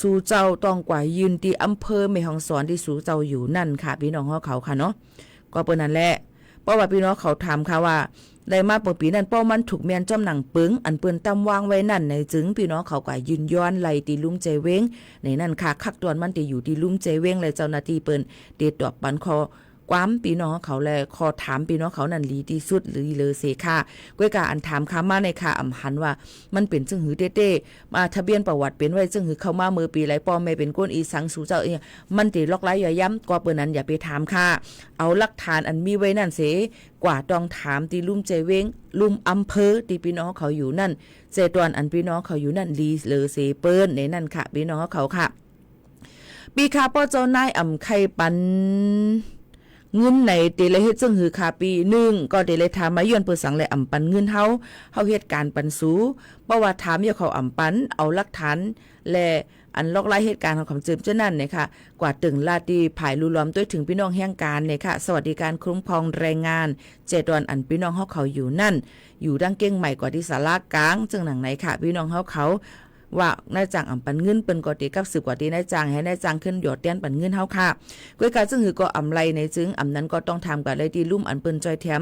สู่เจ้าต้องกว่ายืนที่อำเภอแม่ฮ่องสอนที่สู่เจ้าอยู่นั่นค่ะพี่น้องเขาค่ะเนาะก็เปิ้นนั่นแหละเพราะว่าพี่น้องเขาถามค่ะว่าได้มาเปิดปีนั้นป้อมันถูกแมนจ้อมหนังปึงอันเปิ้นตำวางไว้นั่นในจึงพี่น้องเขาก็ยืนย้อนไล่ตีลุ่มใจเว้งในนั่นค่ะคักตอนมันที่อยู่ที่ลุ่มใจเว้งเลยเจ้าหน้าที่เปิ้นเดตตอบปันคอความพี่น้องเขาแลคอถามพี่น้องเขานั่นลีที่สุดหรือเลเซค่ะก้วยกาอันถามค่ะมาในค่ะอำหันว่ามันเป็นจึงหือเต้ๆมาทะเบียนประวัติเป็นไว้จึงหือเข้ามาเมื่อปีไรป้อแม่เป็นก้นอีสังสู่เจ้ามันติล็อกไล่อย่าย้ำก็เปิ้นนั้นอย่าไปถามค่ะเอาหลักฐานอันมีไว้นั่นเสกว่าต้องถามที่ลุ่มใจเว้งลุ่มอำเภอที่พี่น้องเขาอยู่นั่นเจตวนอันพี่น้องเขาอยู่นั่นลีเลเซเปิ้นในนั่นค่ะพี่น้องเขาค่ะปีคาป้อเจ้านายอำไข่ปันเงินในเตเลเฮ็ดจึงหือคาปี1ก็เตเลถามมาย้อนเปิดสังและอำปันเงินเฮาเฮ็ดการปันสูบ่ว่าถามอย่าเขาอำปันเอาหลักฐานและอันลอกไล่เหตุการณ์ของคำเจิมเจ้านั่นเนี่ยค่ะกว่าตึงลาตีภายลุล้อมด้วยถึงพี่น้องแห่งการเนี่ยค่ะสวัสดิการคุ้มครองแรงงาน7 วันอันพี่น้องเขาอยู่นั่นอยู่ดังเก้งใหม่กว่าที่ศาลากลางจึงหนังไหนค่ะพี่น้องเขา ว่านายจ้างปันเงินเปิ้นก็ติกับสืบกว่าที่นายจ้างให้นายจ้างขึ้นหยอดเตียนปันเงินเฮาค่ะก้อยกาซึ่งหือก็อำไลในจึงอำนั้นก็ต้องทำกันเลยที่ลุ่มอันเปิ้นจอยแถม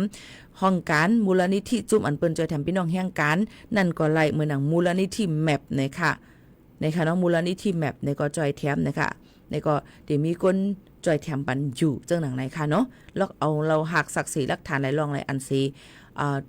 ห้องการมูลนิธิจุ่มอันเปิ้นจอยแถมพี่น้องแห่งการนั่นก็ไล่เหมือนหนังมูลนิธิแมปนะคะน้องมูลนิธิแมปในก็จอยแถมนะคะในก็ได้มีคนจอยแถมปันอยู่จังหนังไหนค่ะเนาะแล้วเอาเราหักศักดิ์ศรีหลักฐานหลายรองหลายอันซี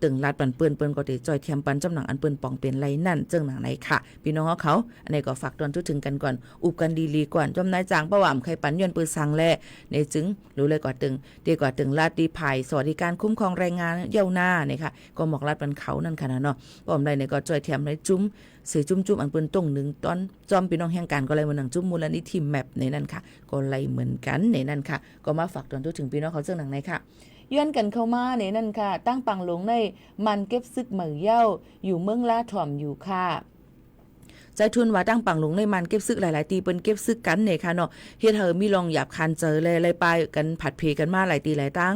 ตึงลาดปันเปิ้นก็ได้จอยเทียมปันจำหนังอันเปิ้นปองเป็นไรนั่นเจิงหนังไหนค่ะพี่น้องเขาอันนี้ก็ฝากตอนทุกถึงกันก่อนอุบกันดีๆก่อนจำนายจางประว่ามใครปันย้อนปืนสังแลในจึงรู้เลยกว่าตึงดีกว่าตึงลาดดีภายสวัสดิการคุ้มครองแรงงานเย้าหน้านี่ค่ะก็หมอกลาดปันเขานั่นค่ะเนาะป้อมใดเนี่ยก็จอยเทียมในจุ้มสื่อจุ้มอันเปิ้นตรง1ตอนจอมพี่น้องแห่งการก็เลยเหมือนหนังจุ้มมูลนิธิแมปในนั่นค่ะก็เลยเหมือนกันในนั่นค่ะก็มาฝากตอนทุกถึงพี่น้องเขาเจิงหนังไหนค่ะย้อนกันเข้ามาในนั่นค่ะตั้งปังหลงในมันเก็บซึกเหมือเย้าอยู่เมืองลาถ่อมอยู่ค่ะใจทุนว่าตั้งปังหลงในมันเก็บซึกหลายๆตีเปิ้นเก็บซึกกันเนี่ยค่ะเนาะเฮ็ดเฮอมีลองหยาบคันเจอเลยไปกันผัดเพกันมาหลายตีหลายตั้ง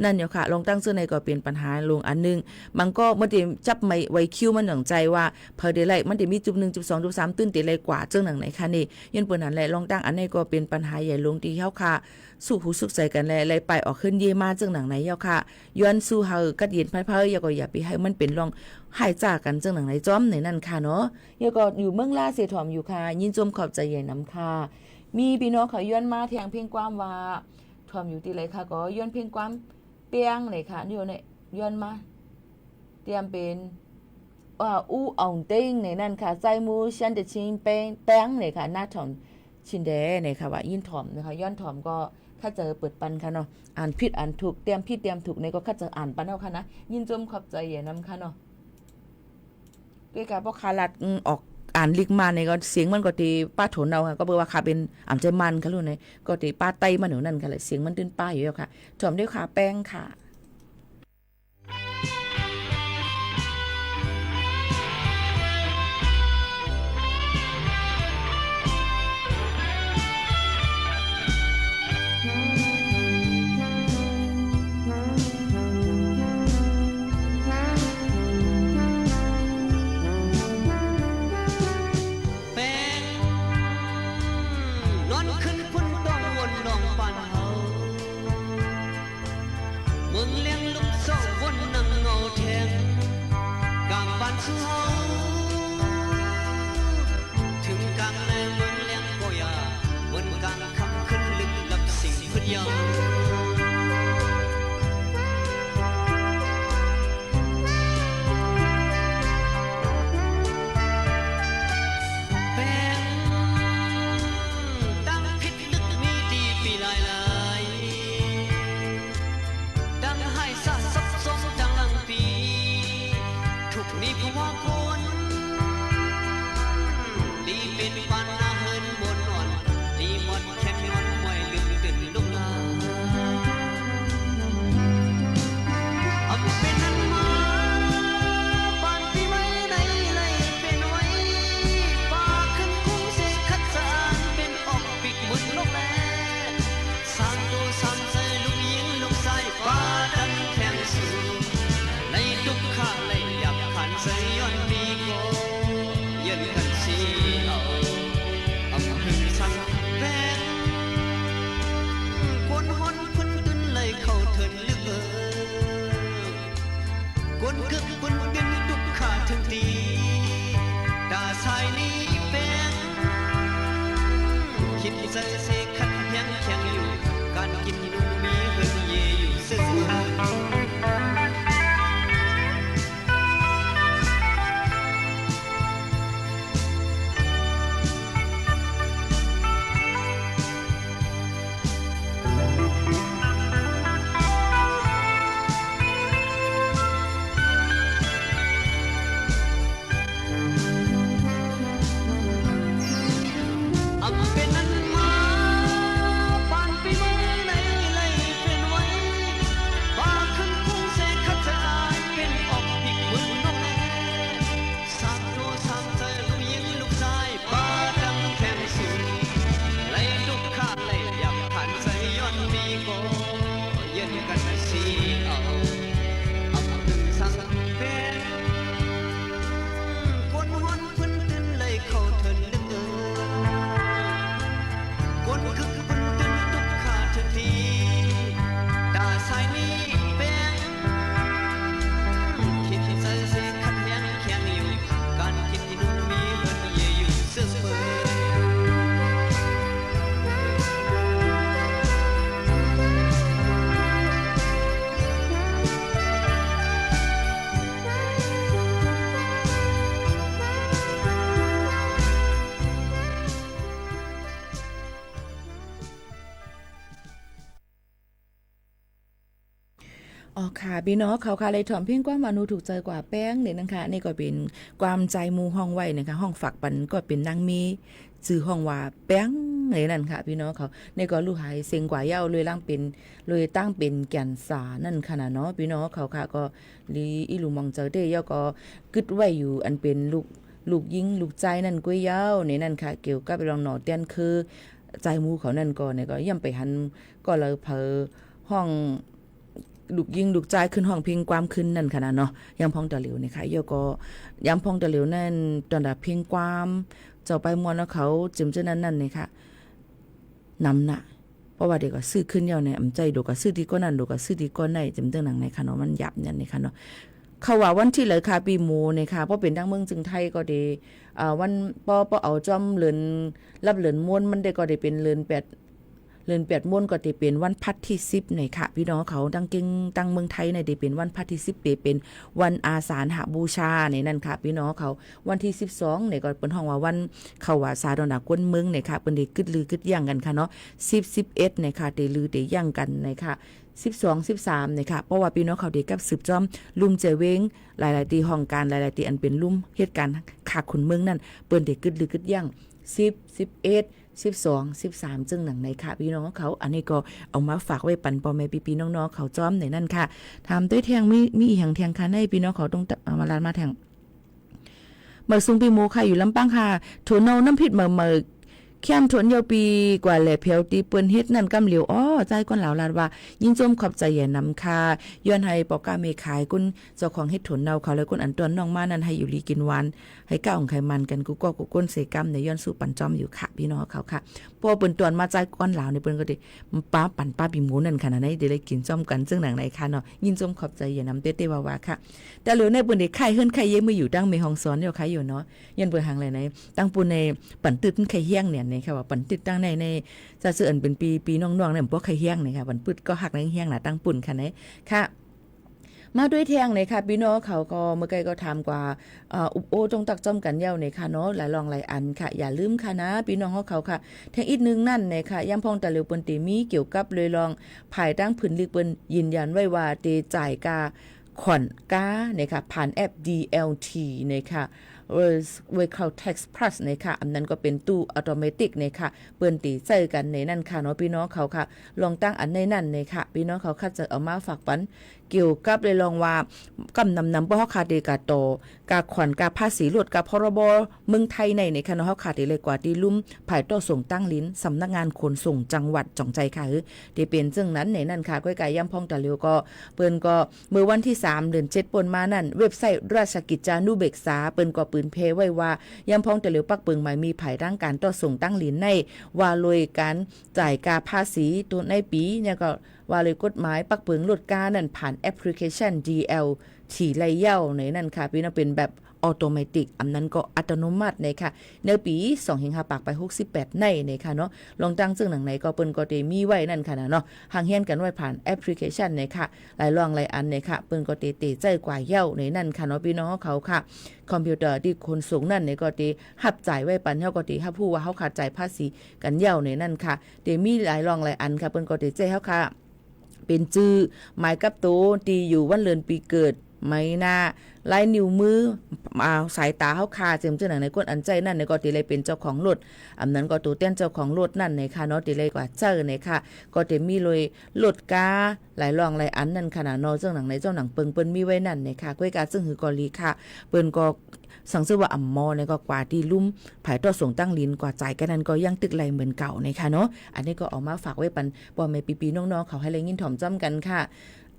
นั่นอยู่ค่ะลองตั้งซื่อในก็เป็นปัญหาลงอันนึงมันก็มันได้จับไม่ไว้คิวมันหนังใจว่าเพอได้ไล่มันได้มีจุด1จุด2จุด3ตื้นตีเลยกว่าจังหนังไหนค่ะนี่ยันเปิ้นนั่นแหละลองตั้งอันนี้ก็เป็นปัญหาใหญ่ลงที่เฮาค่ะสู้หูสุขใจกันเลยไปออกขึ้นเยมาจังหนังไหนเฮาค่ะย้อนสู้เฮากัดเย็นไผๆอย่าก็อย่าไปให้มันเป็นลองหายจากกันจังหนังไหนจ้อมในนั่นค่ะเนาะอย่าก็อยู่เมืองลาเสียถ่อมอยู่ค่ะยินจมขอบใจใหญ่น้ำค่ะมีพี่น้องเขาย้อนมาแทงเพียงความว่าถ่อมอยู่ที่ไหนค่ะก็ย้อนเพียงความเปียงเลยค่ะอยู่ในย้อนมาเตรียมเป็นอู้อ่องเต้งในนั่นค่ะใจมูฉันจะชิงแป้งเลยค่ะหน้าถ่อมชินเดเนี่ยค่ะว่ายินถ่อมนะคะย้อนถ่อมก็ข้าเจอเปิดปันค่ะเนาะอ่านผิดอ่านถูกเตรียมผิดเตรียมถูกในก็ข้าเจออ่านปันเอาค่ะนะยินจมขอบใจใหญ่น้ำค่ะเนาะด้วยการพวกคาลัดออกอ่านลิกมาในก็เสียงมันก็ตีป้าโถนเอาค่ะก็เบอร์ว่าขาเป็นอ่ำใจมันค่ะลูกเนี่ยก็ตีป้าไตมาหนูนั่นค่ะเลยเสียงมันตื้นป้าอยู่แล้วค่ะจอมด้วยขาแป้งค่ะ ค่ะพี่น้องเขาค่ะเลยถ่อมเพียงกว่ามานูถูกใจกว่าแป้งเนี่ยนะคะนี่ก็เป็นความใจมูห้องไว้นะคะห้องฝักปันก็เป็นนางมีชื่อห้องว่าแป้งในนั่นค่ะพี่น้องเขาในก็ลูกหายเสียงกว่าเย้าเลยล่างเป็นเลยตั้งเป็นแก่นสานั่นขนาดเนาะพี่น้องเขาค่ะก็ลีอีหลูมองเจอได้เย้าก็กึดไว้อยู่อันเป็นลูกยิงลูกใจนั่นก้วยเย้าในนั่นค่ะเกี่ยวกับไปลองหนอเตียนคือใจมูเขานั่นก็เนี่ยก็ย่ำไปหันก็เลยเพอห้องลูกยิงลูกใจขึ้นห้องเพลงความขึ้นนั่นขนาดเนาะยำพองตะเหลียวนะคะเยาก็ยำพองตะเหลียวนั่นตอนดับเพลงความเจ้าไปมวนแล้วเขาจิมเจ้านั่นนี่ค่ะนำนะเพราะว่าเด็กก็ซื้อขึ้นเยาในอำใจดูก็ซื้อดีก็นั่นดูก็ซื้อดีก็ในจิมเจ้าหนังในค่ะเนาะมันหยับเนี่ยนี่ค่ะเนาะเขาว่าวันที่เลยค่ะปีหมูเนี่ยค่ะเพราะเป็นดังเมืองจึงไทยก็ดีวันปอเอาจอมเลือนรับเลือนม้วนมันได้ก็ได้เป็นเลือน8ม้วนก็จะเป็นวันพัดที่10ในค่ะพี่น้องเขาตั้งเก่งตั้งเมืองไทยในได้เป็นวันพัดที่10เป็นวันอาสาฬหบูชาในนั่นค่ะพี่น้องเขาวันที่12เนี่ยก็เป็นห้องว่าวันเขาว่าสาดอนากวนเมืองเนี่ยค่ะเป็นได้กึดลือกึดย่างกันค่ะเนาะ10 11เนี่ยค่ะได้ลือได้ย่างกันในค่ะ12 13เนี่ยค่ะเพราะว่าพี่น้องเขาได้กับสืบจอมลุ่มเจเวงหลายๆตีห้องการหลายๆตีอันเป็นลุ่มเหตุการณ์ขาขุนเมืองนั่นเปิ้นได้กึดลือกึดย่าง10 11 12 13จึงหนังในค่ะพี่น้องเขาอันนี้ก็เอามาฝากไว้ปันปอแม่พี่น้องๆเขาจ้อมในนั่นค่ะทำด้วยแทงมีอีหยังแทงค่ะในพี่น้องเขาต้องมาลานมาแทงเมื่อซุงปีโมค่ะอยู่ลำปางค่ะถั่วเน่าน้ำพริกเมื่อแค้มถวนยาวปีกว่าแหล่เพียวตีเปิ้นเฮ็ดนั่นกำเหลียวใจก้นเหลาลาดว่ายิ่งจมขอบใจอย่านำค่าย้อนให้ปอกาเมขายกุนเจ้าของเฮ็ดถวนเน่าเขาเลยกุนอันตวนน้องมานั่นให้อยู่ลีกินหวานให้ก้าวของไขมันกันกูก็ก้นเสกำในย้อนสู่ปันจอมอยู่ค่ะพี่น้องเขาค่ะพอเปิ้นตวนมาใจก้นเหลาในเปิ้นก็ดิป้าปั่นป้าปีหมูนั่นขนาดไหนเดี๋ยวได้กินจอมกันซึ่งหนังไหนค่ะเนาะยิ่งจมขอบใจอย่านำเต้ๆว่าค่ะแต่เหลือในเปิ้นได้ไข่เฮิรนไข่เย่มืออยู่ตั้งเมห้องสอนเดี๋ยวไข่อยู่เนาะยันเปิ้นหางไหนตั้งปูในปั่นตึดไข่เฮี้ยงเนี่ยในค่ะว่าปันติดตั้งในจะเสื่อเป็นปีน้องๆเนี่ยพวกไข่เฮี้ยงนี่ค่ะวันปึดก็หักในเฮี้ยงนะตั้งปุ่นค่ะไหนค่ะมาด้วยแทงเลยค่ะพี่น้องเขาก็เมื่อไกลก็ทำกว่าอุบโอจงตักจ้อมกันเย้าเนี่ยค่ะเนาะหลายลองหลายอันค่ะอย่าลืมค่ะนะพี่น้องเขาค่ะแทงอีกนึงนั่นเนี่ยค่ะย่ำพองตะเหลียวเปิ้นตีมีเกี่ยวกับเลยลองภายตั้งผืนลึกเปิ้นยืนยันไว้ว่าเตจ่ายกาขอนกาเนี่ยค่ะผ่านแอป DLT เนี่ยค่ะVehicle Tax Plus เนี่ยค่ะอันนั้นก็เป็นตู้อัตโนมัติเนี่ยค่ะเปิ้นตีใส่กันในนั่นค่ะเนาะพี่น้องเขาค่ะลองตั้งอันในนั่นเนี่ยค่ะพี่น้องเขาค่ะจะเอามาฝากปันเกี่ยวกับเลยลองว่ากำนำบ่เฮาขาดเดกาโตกาขวัญกาภาษีลดกาพรบเมืองไทยในค่ะเนาะเฮาขาดได้เลยกว่าที่ลุ่มภายต่อส่งตั้งลิ้นสำนักงานขนส่งจังหวัดจ่องใจค่ะที่เป็นซึ่งนั้นในนั่นค่ะก้อยกายย่ำพองตะเหลียวก็เปิ้นก็เมื่อวันที่3เดือน7ป่นมานั่นเว็บไซต์ราชกิจจานุเบกษาเปิ้นก็ปืนเพไว้ว่าย่ำพองตะเหลียวปักเปิงหมายมีภายร่างการต่อส่งตั้งลิ้นในว่าโดยการจ่ายกาภาษีตัวในปีเนี่ยก็ว่าเลยกฎหมายปักเปิงลดกานั่นผ่านแอปพลิเคชัน DLT ไล่เย้าในนั่นค่ะพี่น้องเป็นแบบออโตเมติกอันนั้นก็อัตโนมัติในค่ะในปี2-5ปากไป68ในค่ะเนาะลองตั้งซึ่งหนังไหนก็เปิ้นก็ได้มีไว้นั่นค่ะเนาะห่างเฮียนกันไว้ผ่านแอปพลิเคชันในค่ะหลายลองหลายอันในค่ะเปิ้นก็เตใจกว่าเย้าในนั่นค่ะเนาะพี่น้องเขาค่ะคอมพิวเตอร์ที่คนสูงนั่นในก็ได้หับจ่ายไว้ปันเฮาก็ได้รับผู้ว่าเฮาขาดจ่ายภาษีกันเย้าในนั่นค่ะได้มีหลายลองหลายอันค่ะเปิ้นก็ได้ใจเฮาค่ะเป็นชื่อหมายกับโตตีอยู่วันเดือนปีเกิดไม่น่าลายนิ้วมือสายตาเฮาคาเจิมเจ้าหนังในก้นอันใจนั่นในก็ติเลยเป็นเจ้าของรถอันนั้นก็ตัวเต้นเจ้าของรถนั่นในค่ะเนาะติเลยกว่าเจ้าในค่ะก็จะมีเลยรถกาหลายรองหลายอันนั่นขนาดเนาะเจ้าหนังในเจ้าหนังเปิ้นมีไว้นั่นในค่ะก้อยกาซึ่งหือกอลีค่ะเปิ้นก็สังเสว่าอัมมอในก็กว่าที่ลุ่มภายต่อส่งตั้งลิ้นกว่าจ่ายกันนั้นก็ยังตึกไหลเหมือนเก่าในค่ะเนาะอันนี้ก็เอามาฝากไว้ปันบ่แม่ปีๆน้องๆเขาให้เลยยินถ่อมจ้ำกันค่ะ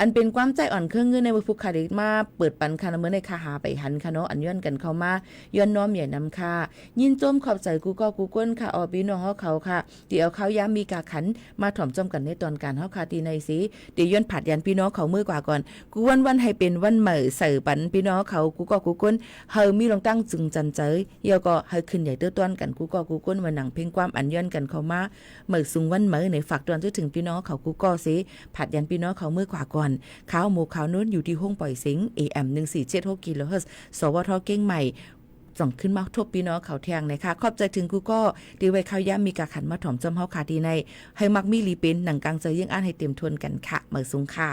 อันเป็นความใจอ่อนเครื่องเงินในบุฟุคาริมาเปิดปันคาเมื่อในคาหาไปหันค่ะเนาะอันย้อนกันเข้ามาย้อนน้อมใหญ่นำค่ะยินจมขอบใจกูก็กูก้นค่ะอพี่น้องเขาค่ะเดี๋ยวเขาย้ำมีกาขันมาถ่อมจมกันในตอนการเฮาค่ะตีในสีเดี๋ยวย้อนผัดยันพี่น้องเขามือกว่าก่อนกูวันให้เป็นวันใหม่ใส่ปันพี่น้องเขากูก็กูก้นเฮามีลองตั้งจึงจันเจยเดี๋ยวก็ให้ขึ้นใหญ่เตื้อต้นกันกูก็กูก้นวันหนังเพ่งความอันย้อนกันเข้ามาเมื่อสูงวันใหม่ในฝากตอนถึงพี่น้องเขากูก็สิผัดยันพี่น้องเขามือกว่าก่อนข้าวหมูขาวนู้นอยู่ที่ห้องปล่อยเสียง AM 1476 กิโลเฮิรตซ์สวทเก้งใหม่ส่งขึ้นมาทบพี่น้องเขาแทงนะคะขอบใจถึงกูก็ดีไว้ข้าวย่ำมีกาขันมาถ่อมจำเฮาขาดีในให้มักมีลีเป็นหนังกลางใจยิ่งอ่านให้เต็มทวนกันค่ะเมื่อสูงค่ะ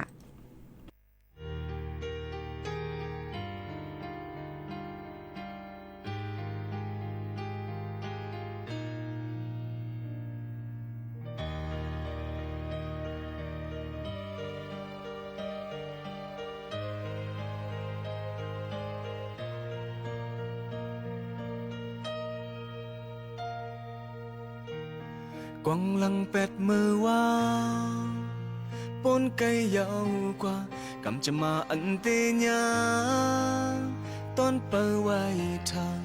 กวังลังเป็ดมือว่าปนไกยาวกว่ากำจะมาอันเตียตอนเปิดไว้ทาง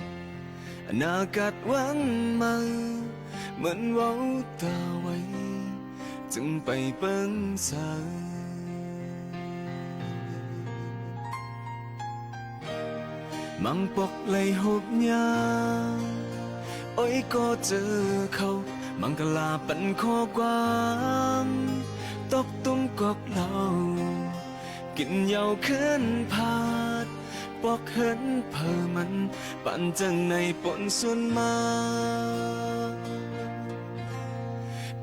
อนาคตวันมาเหมือนเว้าตาไว้จึงไปเปิ้งสายมังปกเลยหกยาโอ้ยก็เจอเขามังกลาปันข้อความตกตุ้มกอกเหล่ากินเหยาขึ้นพาดปอกเหินเพอมันปั่นจังในปนส่วนมา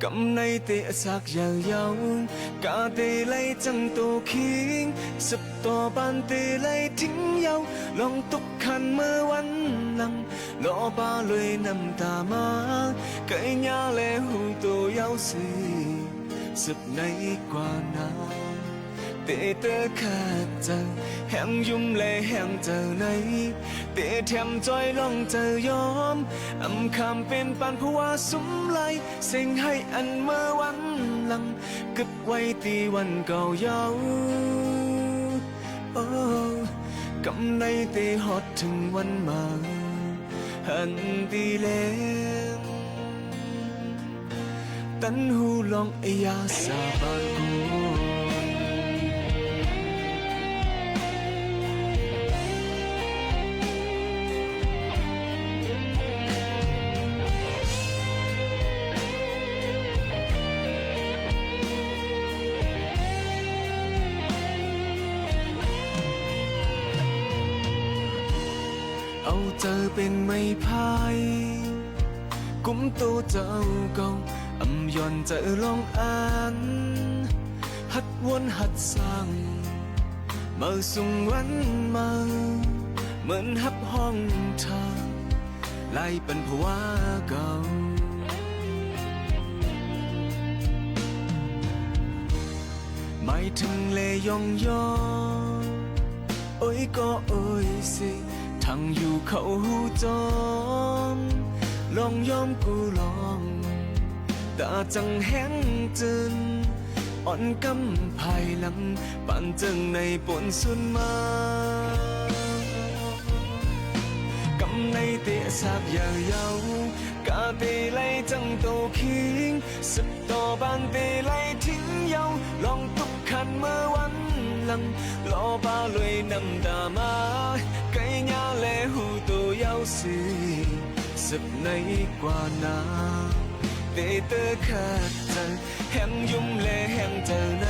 กำในเตะสักยาวยาวกาเตะไลจังตัวคิงสับต่อบานเตะไลทิ้งยาวลองตุกขันเมื่อวันหลังรอบาเลยน้ำตามาไก่ยาและหูตัวยาวสีสับในกว่านาเตะเตะขาดเจอแห้งยุ่มและแห้งเจอในเตะแถมจอยลองเจอยอมอำคำเป็นปานเพราะว่าสุมไหลเซ็งให้อันเมื่อวันหลังเก็บไว้ตีวันเก่าเยาโอ้กำในเตะฮอดถึงวันมาหันตีเล่นตันหูลองเอยาสาบานกูเอาเจอเป็นไม่พายกุมตัวเจ้าเก่าอำย่อนเจอลองอ่านหัดวนหัดสั่งเมื่อสุงวันมาเหมือนหับห้องทางไล่เป็นภาวะเก่าไม่ถึงเลยยองยอโอ้ยก็โอ้ยสิทั้งอยู่เขาหูจอมลองยอมกูลองตาจังแห้งจืนอ่อนกำภายหลังปั่นจังในปนสุนมากำในเตะสากยาวยาวกาเตะไล่จังโตคิงสับต่อบานเตะไล่ทิ้งยาวลองตุกขันเมื่อวันหลังรอบาเลยน้ำตามาไก่ยาและหูตัวยาวสีสับในกว่านาเตะเตอขาดเจอแห้งยุ่มและแห้งเจอใน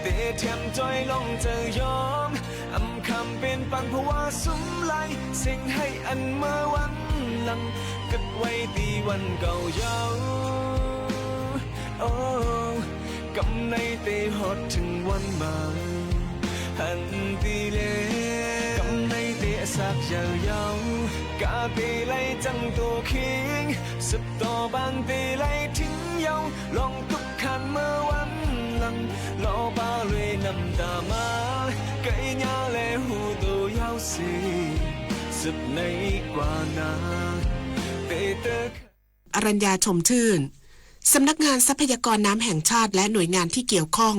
เตะแถมจอยลองเจอยอมอำคำเป็นปันเพราะว่าสุมไหลเสียงให้อันเมื่อวันหลังกัดไว้ตีวันเก่าเยาโอ้กำในเตะฮอดถึงวันมาหันตีเล่กำในเตะสักยาวยาวกาเตะไล่จังตัวคิงสับต่อบานเตะไล่ทิ้งยาวลองตุกขันเมื่อวันหลังรอบาเลยน้ำตามาไก่ยาและหูตัวยาวสีสับในกว่านาเตะเตออรัญญาชมชื่นสำนักงานทรัพยากรน้ำแห่งชาติและหน่วยงานที่เกี่ยวข้อง